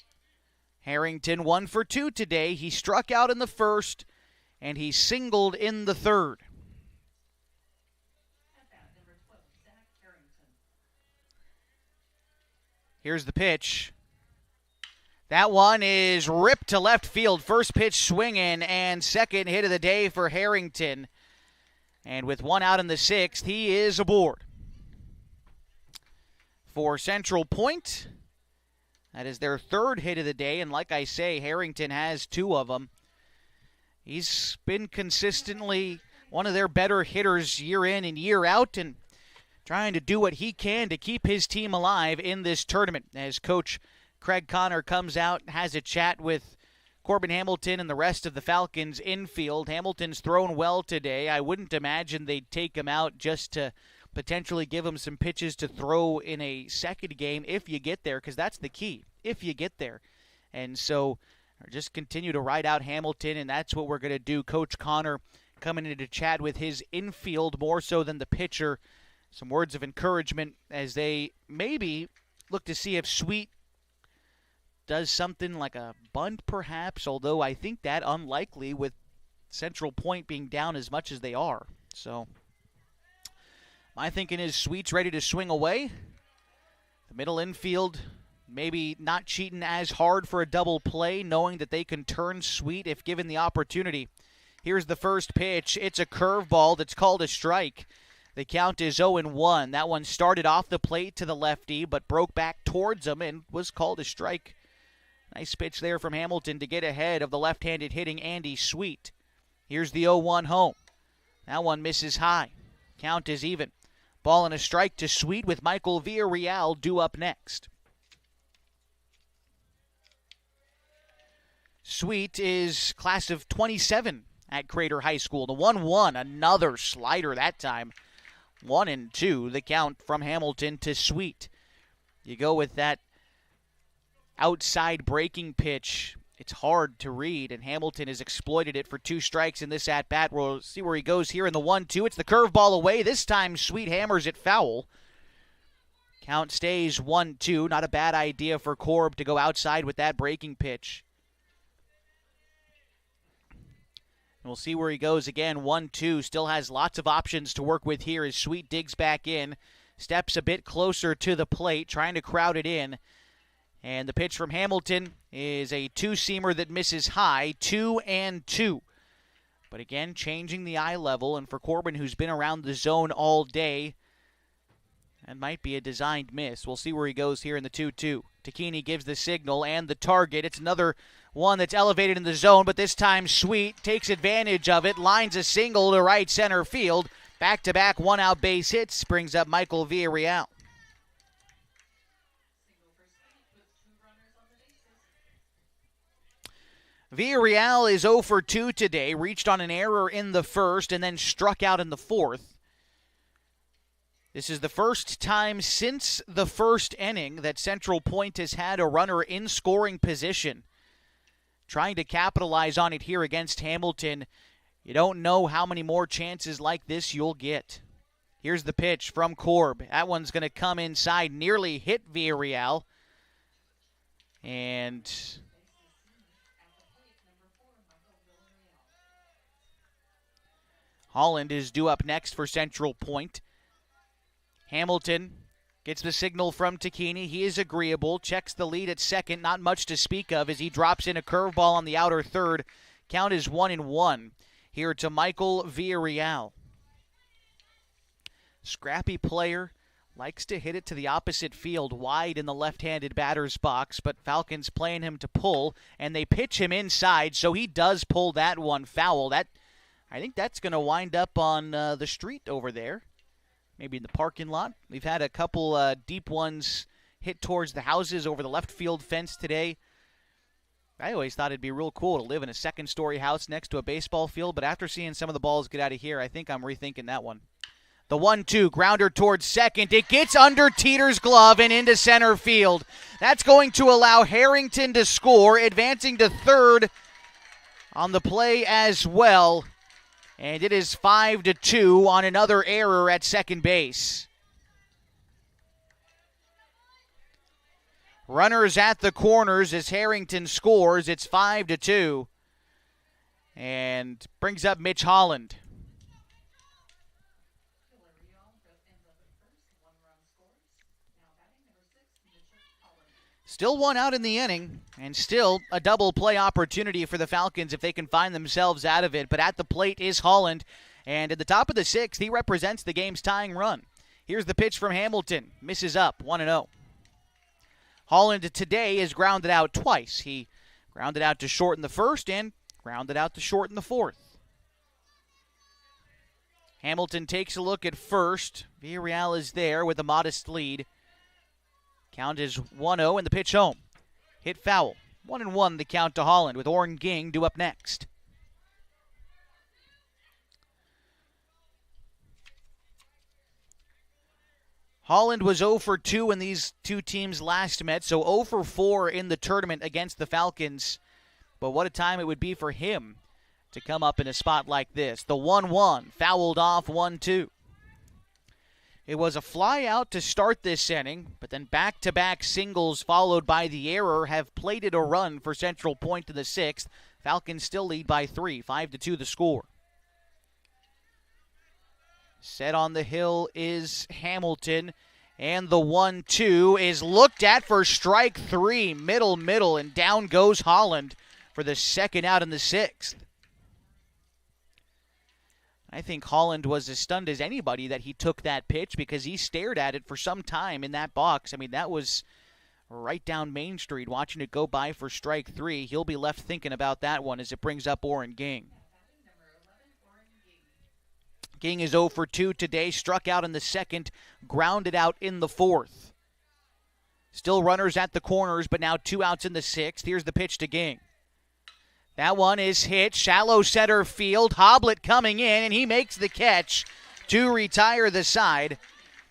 Speaker 1: Harrington 1 for 2 today. He struck out in the first, and he singled in the third. Here's the pitch. That one is ripped to left field. First pitch swinging, and second hit of the day for Harrington. And with 1 out in the sixth, he is aboard. For Central Point, that is their third hit of the day, and like I say, Harrington has 2 of them. He's been consistently one of their better hitters year in and year out, and trying to do what he can to keep his team alive in this tournament. As Coach Craig Connor comes out, has a chat with Corbin Hamilton and the rest of the Falcons infield. Hamilton's thrown well today. I wouldn't imagine they'd take him out just to potentially give him some pitches to throw in a second game if you get there, because that's the key, if you get there. And so just continue to ride out Hamilton, and that's what we're going to do. Coach Connor coming in to chat with his infield more so than the pitcher. Some words of encouragement as they maybe look to see if Sweet does something like a bunt perhaps, although I think that unlikely with Central Point being down as much as they are. So my thinking is Sweet's ready to swing away. The middle infield maybe not cheating as hard for a double play, knowing that they can turn Sweet if given the opportunity. Here's the first pitch. It's a curveball that's called a strike. The count is 0-1. That one started off the plate to the lefty, but broke back towards him and was called a strike. Nice pitch there from Hamilton to get ahead of the left-handed hitting Andy Sweet. Here's the 0-1 home. That one misses high. Count is even. Ball and a strike to Sweet with Michael Villarreal due up next. Sweet is class of 27 at Crater High School. The 1-1, another slider that time. 1-2, the count from Hamilton to Sweet. You go with that outside breaking pitch. It's hard to read, and Hamilton has exploited it for 2 strikes in this at-bat. We'll see where he goes here in the 1-2. It's the curveball away. This time Sweet hammers it foul. Count stays 1-2. Not a bad idea for Corb to go outside with that breaking pitch. We'll see where he goes again. 1-2. Still has lots of options to work with here as Sweet digs back in. steps a bit closer to the plate, trying to crowd it in. And the pitch from Hamilton is a two-seamer that misses high, 2-2. But again, changing the eye level, and for Corbin, who's been around the zone all day, that might be a designed miss. We'll see where he goes here in the 2-2. Takini gives the signal and the target. It's another one that's elevated in the zone, but this time Sweet takes advantage of it, lines a single to right center field. Back-to-back one-out base hits brings up Michael Villarreal. Villarreal is 0 for 2 today, reached on an error in the first and then struck out in the fourth. This is the first time since the first inning that Central Point has had a runner in scoring position. Trying to capitalize on it here against Hamilton. You don't know how many more chances like this you'll get. Here's the pitch from Corb. That one's going to come inside, nearly hit Villarreal. And Holland is due up next for Central Point. Hamilton gets the signal from Takini. He is agreeable. Checks the lead at second. Not much to speak of as he drops in a curveball on the outer third. Count is 1-1. Here to Michael Villarreal. Scrappy player. Likes to hit it to the opposite field, wide in the left-handed batter's box, but Falcons playing him to pull, and they pitch him inside, so he does pull that one foul. I think that's going to wind up on the street over there. Maybe in the parking lot. We've had a couple deep ones hit towards the houses over the left field fence today. I always thought it'd be real cool to live in a second-story house next to a baseball field, but after seeing some of the balls get out of here, I think I'm rethinking that one. The 1-2, grounder towards second. It gets under Teeter's glove and into center field. That's going to allow Harrington to score, advancing to third on the play as well. And it is 5-2 on another error at second base. Runners at the corners as Harrington scores. It's 5-2. And brings up Mitch Holland. Still one out in the inning, and still a double play opportunity for the Falcons if they can find themselves out of it. But at the plate is Holland, and at the top of the sixth, he represents the game's tying run. Here's the pitch from Hamilton. Misses up, 1-0. Holland today is grounded out twice. He grounded out to short in the first and grounded out to short in the fourth. Hamilton takes a look at first. Villarreal is there with a modest lead. Count is 1-0 and the pitch home. Hit foul. 1-1 the count to Holland with Orrin Ging due up next. Holland was 0 for 2 when these two teams last met, so 0 for 4 in the tournament against the Falcons. But what a time it would be for him to come up in a spot like this. The 1-1 fouled off 1-2. It was a fly out to start this inning, but then back-to-back singles followed by the error have plated a run for Central Point in the sixth. Falcons still lead by 3, 5-2 the score. Set on the hill is Hamilton, and the 1-2 is looked at for strike 3, middle, and down goes Holland for the second out in the sixth. I think Holland was as stunned as anybody that he took that pitch because he stared at it for some time in that box. I mean, that was right down Main Street watching it go by for strike 3. He'll be left thinking about that one as it brings up Orrin Ging. Ging is 0 for 2 today, struck out in the second, grounded out in the fourth. Still runners at the corners, but now 2 outs in the sixth. Here's the pitch to Ging. That one is hit, shallow center field. Hoblet coming in, and he makes the catch to retire the side.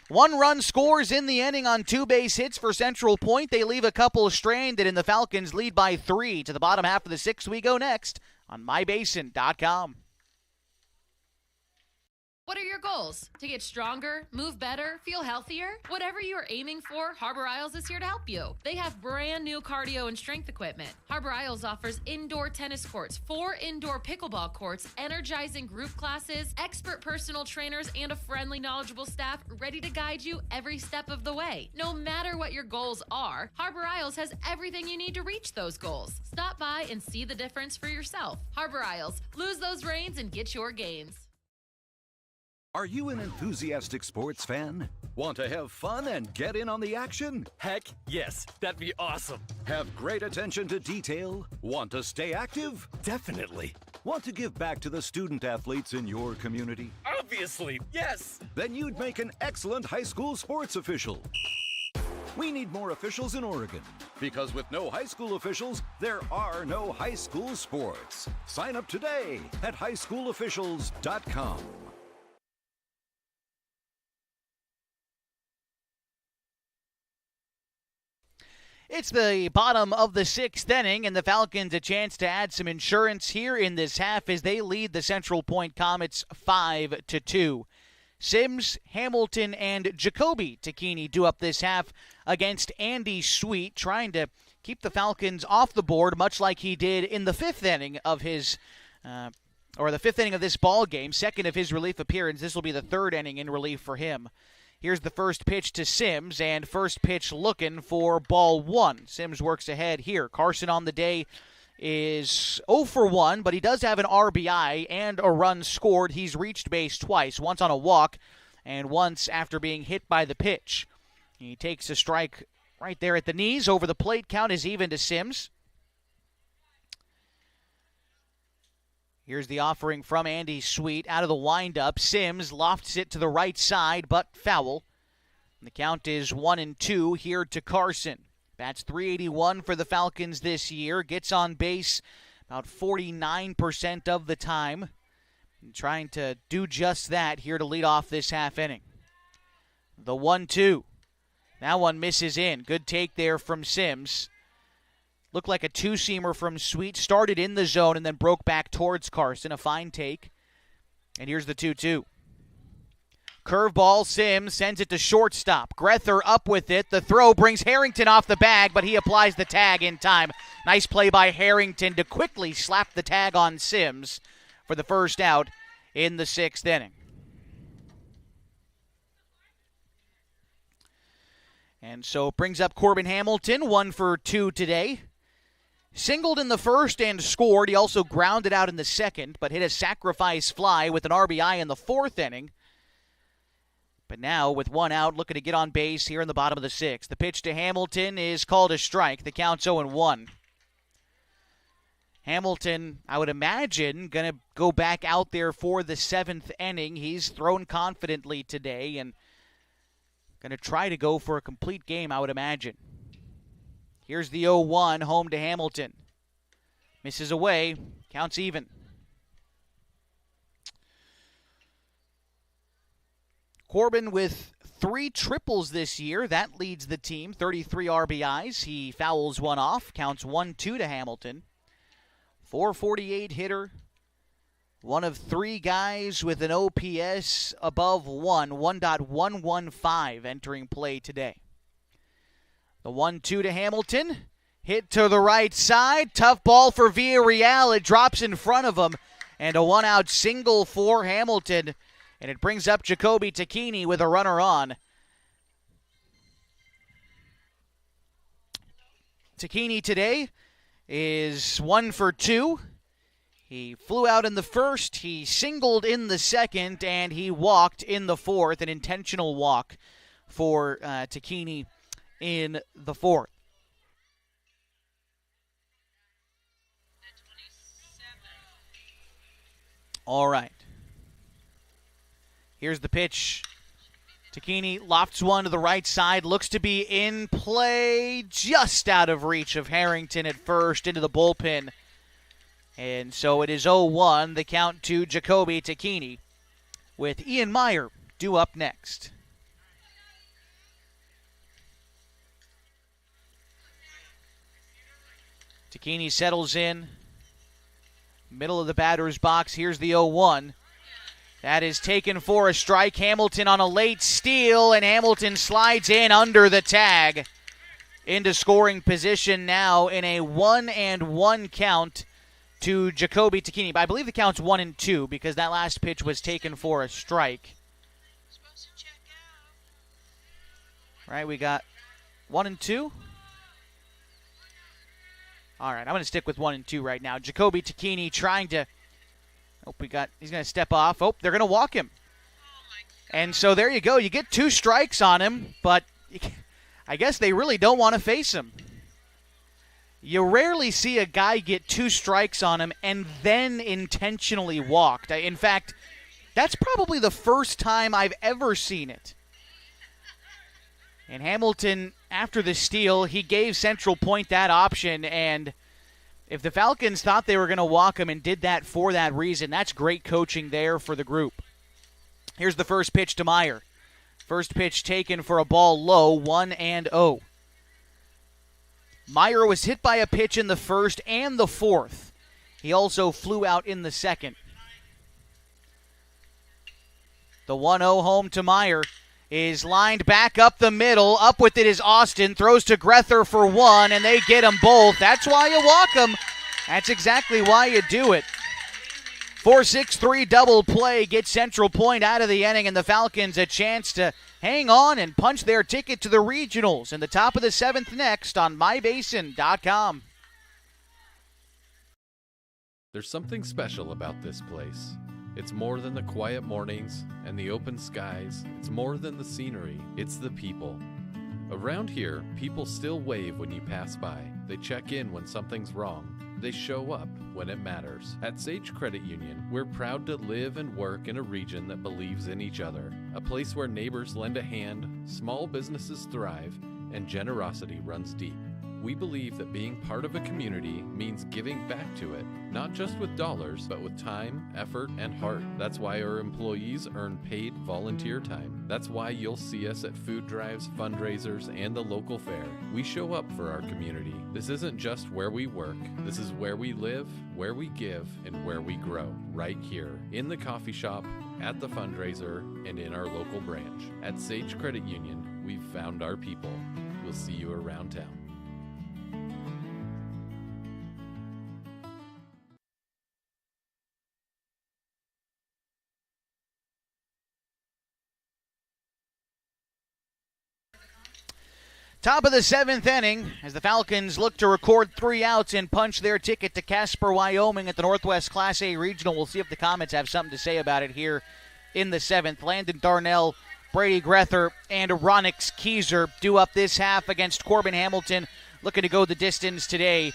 Speaker 1: 1 run scores in the inning on 2 base hits for Central Point. They leave a couple stranded, and the Falcons lead by 3. To the bottom half of the sixth we go next on MyBasin.com.
Speaker 6: What are your goals? To get stronger, move better, feel healthier? Whatever you are aiming for, Harbor Isles is here to help you. They have brand new cardio and strength equipment. Harbor Isles offers indoor tennis courts, 4 indoor pickleball courts, energizing group classes, expert personal trainers, and a friendly, knowledgeable staff ready to guide you every step of the way. No matter what your goals are, Harbor Isles has everything you need to reach those goals. Stop by and see the difference for yourself. Harbor Isles, lose those reins and get your gains.
Speaker 2: Are you an enthusiastic sports fan? Want to have fun and get in on the action?
Speaker 3: Heck yes, that'd be awesome.
Speaker 2: Have great attention to detail? Want to stay active?
Speaker 3: Definitely.
Speaker 2: Want to give back to the student athletes in your community?
Speaker 3: Obviously, yes.
Speaker 2: Then you'd make an excellent high school sports official. We need more officials in Oregon, because with no high school officials, there are no high school sports. Sign up today at highschoolofficials.com.
Speaker 1: It's the bottom of the 6th inning, and the Falcons a chance to add some insurance here in this half as they lead the Central Point Comets 5-2. Sims, Hamilton, and Jacoby Takini do up this half against Andy Sweet, trying to keep the Falcons off the board, much like he did in the 5th inning of his the 5th inning of this ball game, second of his relief appearance. This will be the 3rd inning in relief for him. Here's the first pitch to Sims, and first pitch looking for ball 1. Sims works ahead here. Carson on the day is 0 for 1, but he does have an RBI and a run scored. He's reached base twice, once on a walk and once after being hit by the pitch. He takes a strike right there at the knees. Over the plate, count is even to Sims. Here's the offering from Andy Sweet. Out of the windup, Sims lofts it to the right side, but foul. The count is 1-2 here to Carson. Bats .381 for the Falcons this year. Gets on base about 49% of the time. And trying to do just that here to lead off this half inning. The 1-2. That one misses in. Good take there from Sims. Looked like a two-seamer from Sweet. Started in the zone and then broke back towards Carson. A fine take. And here's the 2-2. Curveball, Sims sends it to shortstop. Grether up with it. The throw brings Harrington off the bag, but he applies the tag in time. Nice play by Harrington to quickly slap the tag on Sims for the first out in the 6th inning. And so it brings up Corbin Hamilton, 1 for 2 today. Singled in the first and scored. He also grounded out in the second, but hit a sacrifice fly with an RBI in the 4th inning. But now, with 1 out, looking to get on base here in the bottom of the 6th. The pitch to Hamilton is called a strike. The count's 0-1. Hamilton, I would imagine, going to go back out there for the 7th inning. He's thrown confidently today and going to try to go for a complete game, I would imagine. Here's the 0-1, home to Hamilton. Misses away, counts even. Corbin with 3 triples this year. That leads the team, 33 RBIs. He fouls 1 off, counts 1-2 to Hamilton. 448 hitter. One of 3 guys with an OPS above 1.115 entering play today. The 1-2 to Hamilton. Hit to the right side. Tough ball for Villarreal. It drops in front of him. And a 1-out single for Hamilton. And it brings up Jacoby Takini with a runner on. Takini today is 1 for 2. He flew out in the first, he singled in the second, and he walked in the 4th, an intentional walk for Takini in the 4th. All right. Here's the pitch. Takini lofts one to the right side, looks to be in play, just out of reach of Harrington at first, into the bullpen. And so it is 0-1, the count to Jacoby Takini, with Ian Meyer due up next. Takini settles in, middle of the batter's box. Here's the 0-1. That is taken for a strike. Hamilton on a late steal, and Hamilton slides in under the tag into scoring position now in a 1-1 count to Jacoby Tacchini. But I believe the count's 1-2 because that last pitch was taken for a strike. Right, we got 1-2. All right, I'm going to stick with 1-2 right now. Jacoby Tacchini trying to. He's going to step off. Oh, they're going to walk him. And so there you go. You get 2 strikes on him, but I guess they really don't want to face him. You rarely see a guy get 2 strikes on him and then intentionally walked. In fact, that's probably the first time I've ever seen it. And Hamilton, after the steal, he gave Central Point that option, and if the Falcons thought they were going to walk him and did that for that reason, that's great coaching there for the group. Here's the first pitch to Meyer. First pitch taken for a ball low, 1-0. Meyer was hit by a pitch in the first and the fourth. He also flew out in the second. The 1-0 home to Meyer is lined back up the middle. Up with it is Austin. Throws to Grether for 1, and they get them both. That's why you walk them. That's exactly why you do it. 4-6-3 double play gets Central Point out of the inning, and the Falcons a chance to hang on and punch their ticket to the regionals in the top of the 7th next on mybasin.com.
Speaker 14: There's something special about this place. It's more than the quiet mornings and the open skies. It's more than the scenery. It's the people. Around here, people still wave when you pass by. They check in when something's wrong. They show up when it matters. At Sage Credit Union, we're proud to live and work in a region that believes in each other. A place where neighbors lend a hand, small businesses thrive, and generosity runs deep. We believe that being part of a community means giving back to it, not just with dollars, but with time, effort, and heart. That's why our employees earn paid volunteer time. That's why you'll see us at food drives, fundraisers, and the local fair. We show up for our community. This isn't just where we work. This is where we live, where we give, and where we grow. Right here, in the coffee shop, at the fundraiser, and in our local branch. At Sage Credit Union, we've found our people. We'll see you around town.
Speaker 1: Top of the 7th inning as the Falcons look to record 3 outs and punch their ticket to Casper, Wyoming at the Northwest Class A Regional. We'll see if the Comets have something to say about it here in the 7th. Landon Darnell, Brady Grether, and Ronix Keyser due up this half against Corbin Hamilton, looking to go the distance today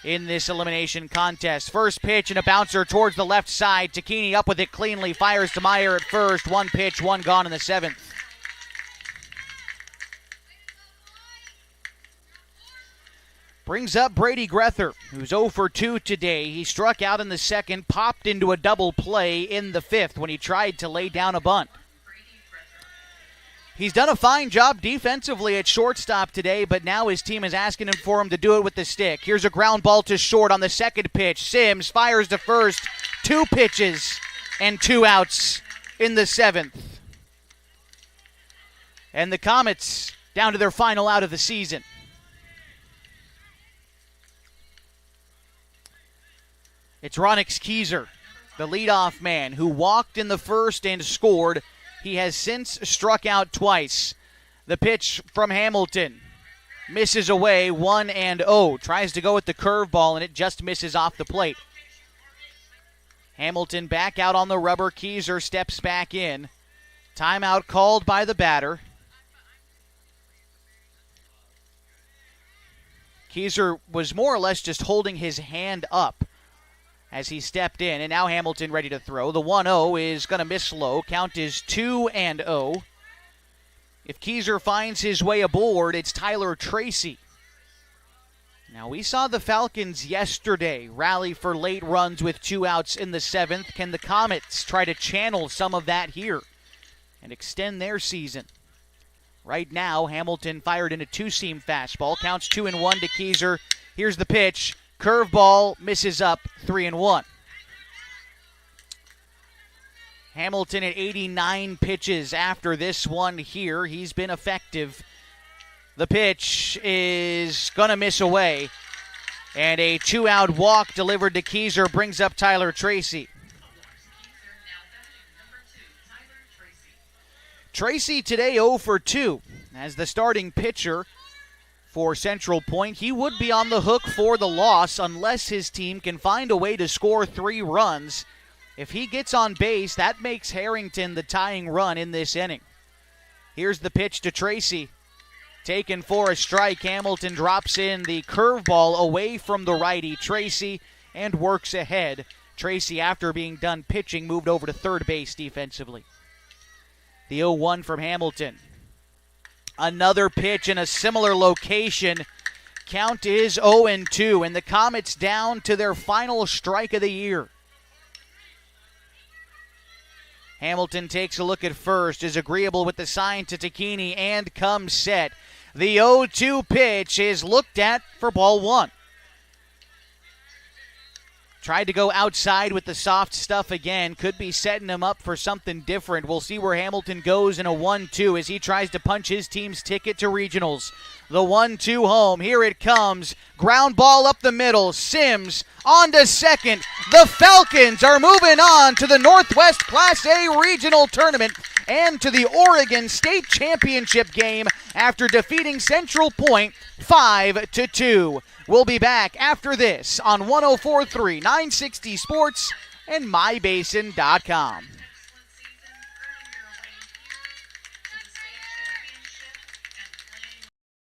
Speaker 1: in this elimination contest. First pitch and a bouncer towards the left side. Tacchini up with it cleanly, fires to Meyer at first. 1 pitch, 1 gone in the 7th. Brings up Brady Grether, who's 0 for 2 today. He struck out in the second, popped into a double play in the 5th when he tried to lay down a bunt. He's done a fine job defensively at shortstop today, but now his team is asking him for him to do it with the stick. Here's a ground ball to short on the second pitch. Sims fires to first. 2 pitches and 2 outs in the 7th. And the Comets down to their final out of the season. It's Ronix Keyser, the leadoff man, who walked in the first and scored. He has since struck out twice. The pitch from Hamilton misses away, 1-0. Tries to go with the curveball, and it just misses off the plate. Hamilton back out on the rubber. Keyser steps back in. Timeout called by the batter. Keyser was more or less just holding his hand up as he stepped in, and now Hamilton ready to throw. The 1-0 is going to miss low. Count is 2-0. If Keyser finds his way aboard, it's Tyler Tracy. Now, we saw the Falcons yesterday rally for late runs with 2 outs in the 7th. Can the Comets try to channel some of that here and extend their season? Right now, Hamilton fired in a 2-seam fastball. Counts 2-1 to Keyser. Here's the pitch. Curveball misses up, 3-1. Hamilton at 89 pitches after this one here. He's been effective. The pitch is going to miss away. And a 2-out walk delivered to Keyser brings up Tyler Tracy. Tracy today 0 for 2 as the starting pitcher for Central Point. He would be on the hook for the loss unless his team can find a way to score 3 runs. If he gets on base, that makes Harrington the tying run in this inning. Here's the pitch to Tracy. Taken for a strike. Hamilton drops in the curveball away from the righty Tracy and works ahead. Tracy, after being done pitching, moved over to third base defensively. The 0-1 from Hamilton. Another pitch in a similar location. Count is 0-2, and the Comets down to their final strike of the year. Hamilton takes a look at first, is agreeable with the sign to Tacchini, and comes set. The 0-2 pitch is looked at for ball 1. Tried to go outside with the soft stuff again. Could be setting him up for something different. We'll see where Hamilton goes in a 1-2 as he tries to punch his team's ticket to regionals. The 1-2 home. Here it comes. Ground ball up the middle. Sims on to second. The Falcons are moving on to the Northwest Class A Regional Tournament and to the Oregon State Championship game after defeating Central Point 5-2. We'll be back after this on 104.3 960 Sports and MyBasin.com.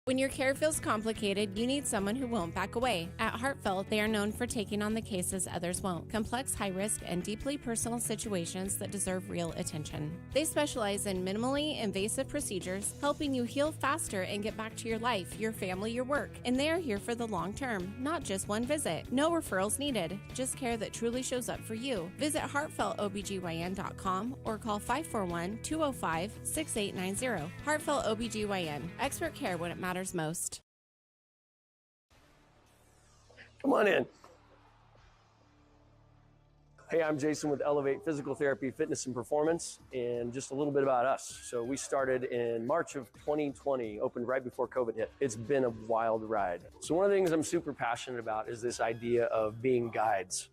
Speaker 12: When your care feels complicated, you need someone who won't back away. At Heartfelt, they are known for taking on the cases others won't. Complex, high-risk, and deeply personal situations that deserve real attention. They specialize in minimally invasive procedures, helping you heal faster and get back to your life, your family, your work. And they are here for the long term, not just one visit. No referrals needed, just care that truly shows up for you. Visit heartfeltobgyn.com or call 541-205-6890. Heartfelt OBGYN. Expert care when it matters most.
Speaker 17: Come on in. Hey, I'm Jason with Elevate Physical Therapy, Fitness and Performance, and just a little bit about us. So we started in March of 2020, opened right before COVID hit. It's been a wild ride. So one of the things I'm super passionate about is this idea of being guides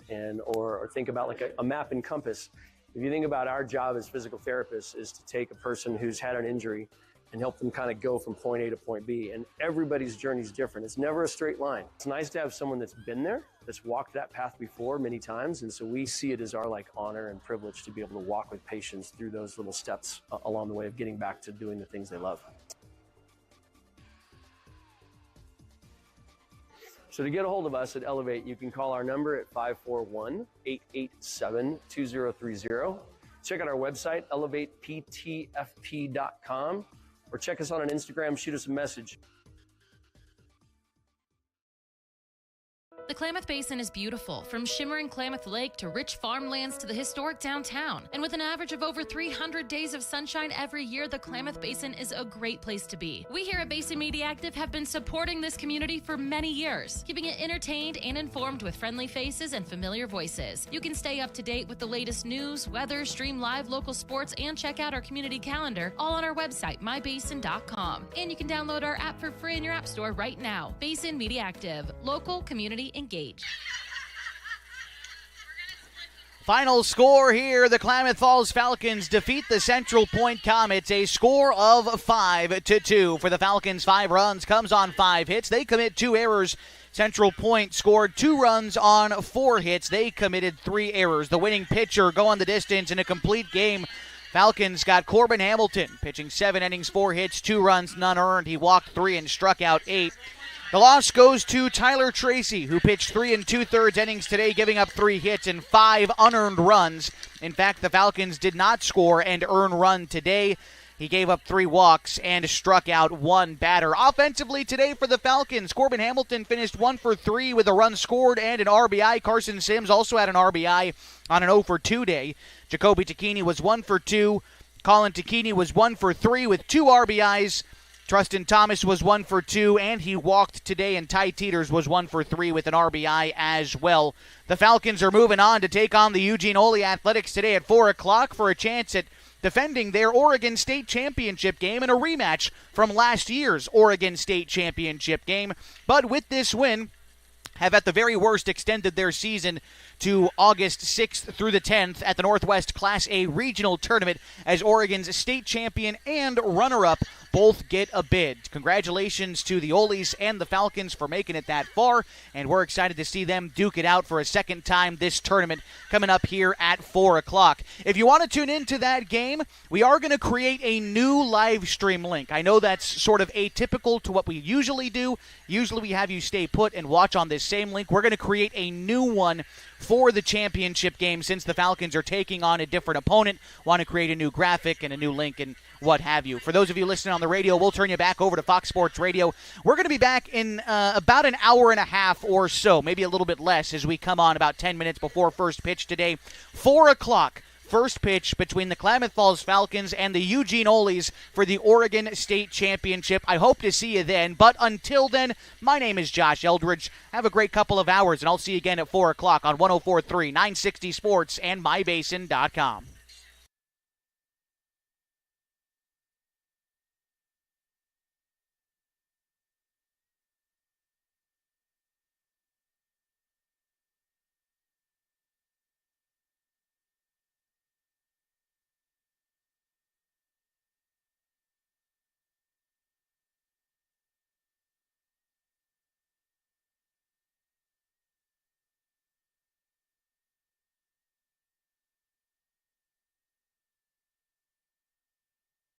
Speaker 17: or think about like a map and compass. If you think about our job as physical therapists is to take a person who's had an injury and help them kind of go from point A to point B. And everybody's journey is different. It's never a straight line. It's nice to have someone that's been there, that's walked that path before many times. And so we see it as our honor and privilege to be able to walk with patients through those little steps along the way of getting back to doing the things they love. So to get a hold of us at Elevate, you can call our number at 541-887-2030. Check out our website, elevateptfp.com. Or check us out on Instagram, shoot us a message.
Speaker 6: The Klamath Basin is beautiful, from shimmering Klamath Lake to rich farmlands to the historic downtown. And with an average of over 300 days of sunshine every year, the Klamath Basin is a great place to be. We here at Basin Media Active have been supporting this community for many years, keeping it entertained and informed with friendly faces and familiar voices. You can stay up to date with the latest news, weather, stream live local sports, and check out our community calendar, all on our website, mybasin.com. And you can download our app for free in your app store right now. Basin Media Active, local community engaged.
Speaker 1: Final score here, the Klamath Falls Falcons defeat the Central Point Comets, a score of 5-2. For the Falcons, 5 runs comes on 5 hits. They commit 2 errors. Central Point scored 2 runs on 4 hits. They committed 3 errors. The winning pitcher going the distance in a complete game. Falcons got Corbin Hamilton pitching 7 innings, 4 hits, 2 runs, none earned. He walked 3 and struck out 8. The loss goes to Tyler Tracy, who pitched 3 2/3 innings today, giving up 3 hits and 5 unearned runs. In fact, the Falcons did not score and earn run today. He gave up 3 walks and struck out 1 batter. Offensively today for the Falcons, Corbin Hamilton finished 1 for 3 with a run scored and an RBI. Carson Sims also had an RBI on an 0 for 2 day. Jacoby Tacchini was 1 for 2. Colin Tacchini was 1 for 3 with 2 RBIs. Trustin Thomas was 1 for 2, and he walked today, and Ty Teeters was 1 for 3 with an RBI as well. The Falcons are moving on to take on the Eugene Ole Athletics today at 4 o'clock for a chance at defending their Oregon State Championship game in a rematch from last year's Oregon State Championship game. But with this win, have at the very worst extended their season to August 6th through the 10th at the Northwest Class A Regional Tournament as Oregon's state champion and runner-up both get a bid. Congratulations to the Oles and the Falcons for making it that far, and we're excited to see them duke it out for a second time this tournament coming up here at 4 o'clock. If you want to tune into that game, we are going to create a new live stream link. I know that's sort of atypical to what we usually do. Usually we have you stay put and watch on this same link. We're going to create a new one for the championship game since the Falcons are taking on a different opponent. Want to create a new graphic and a new link and what have you. For those of you listening on the radio, we'll turn you back over to Fox Sports Radio. We're going to be back in about an hour and a half or so, maybe a little bit less, as we come on about 10 minutes before first pitch today. 4 o'clock. First pitch between the Klamath Falls Falcons and the Eugene Oles for the Oregon State Championship. I hope to see you then, but until then, my name is Josh Eldridge. Have a great couple of hours, and I'll see you again at 4 o'clock on 104.3, 960 Sports, and MyBasin.com.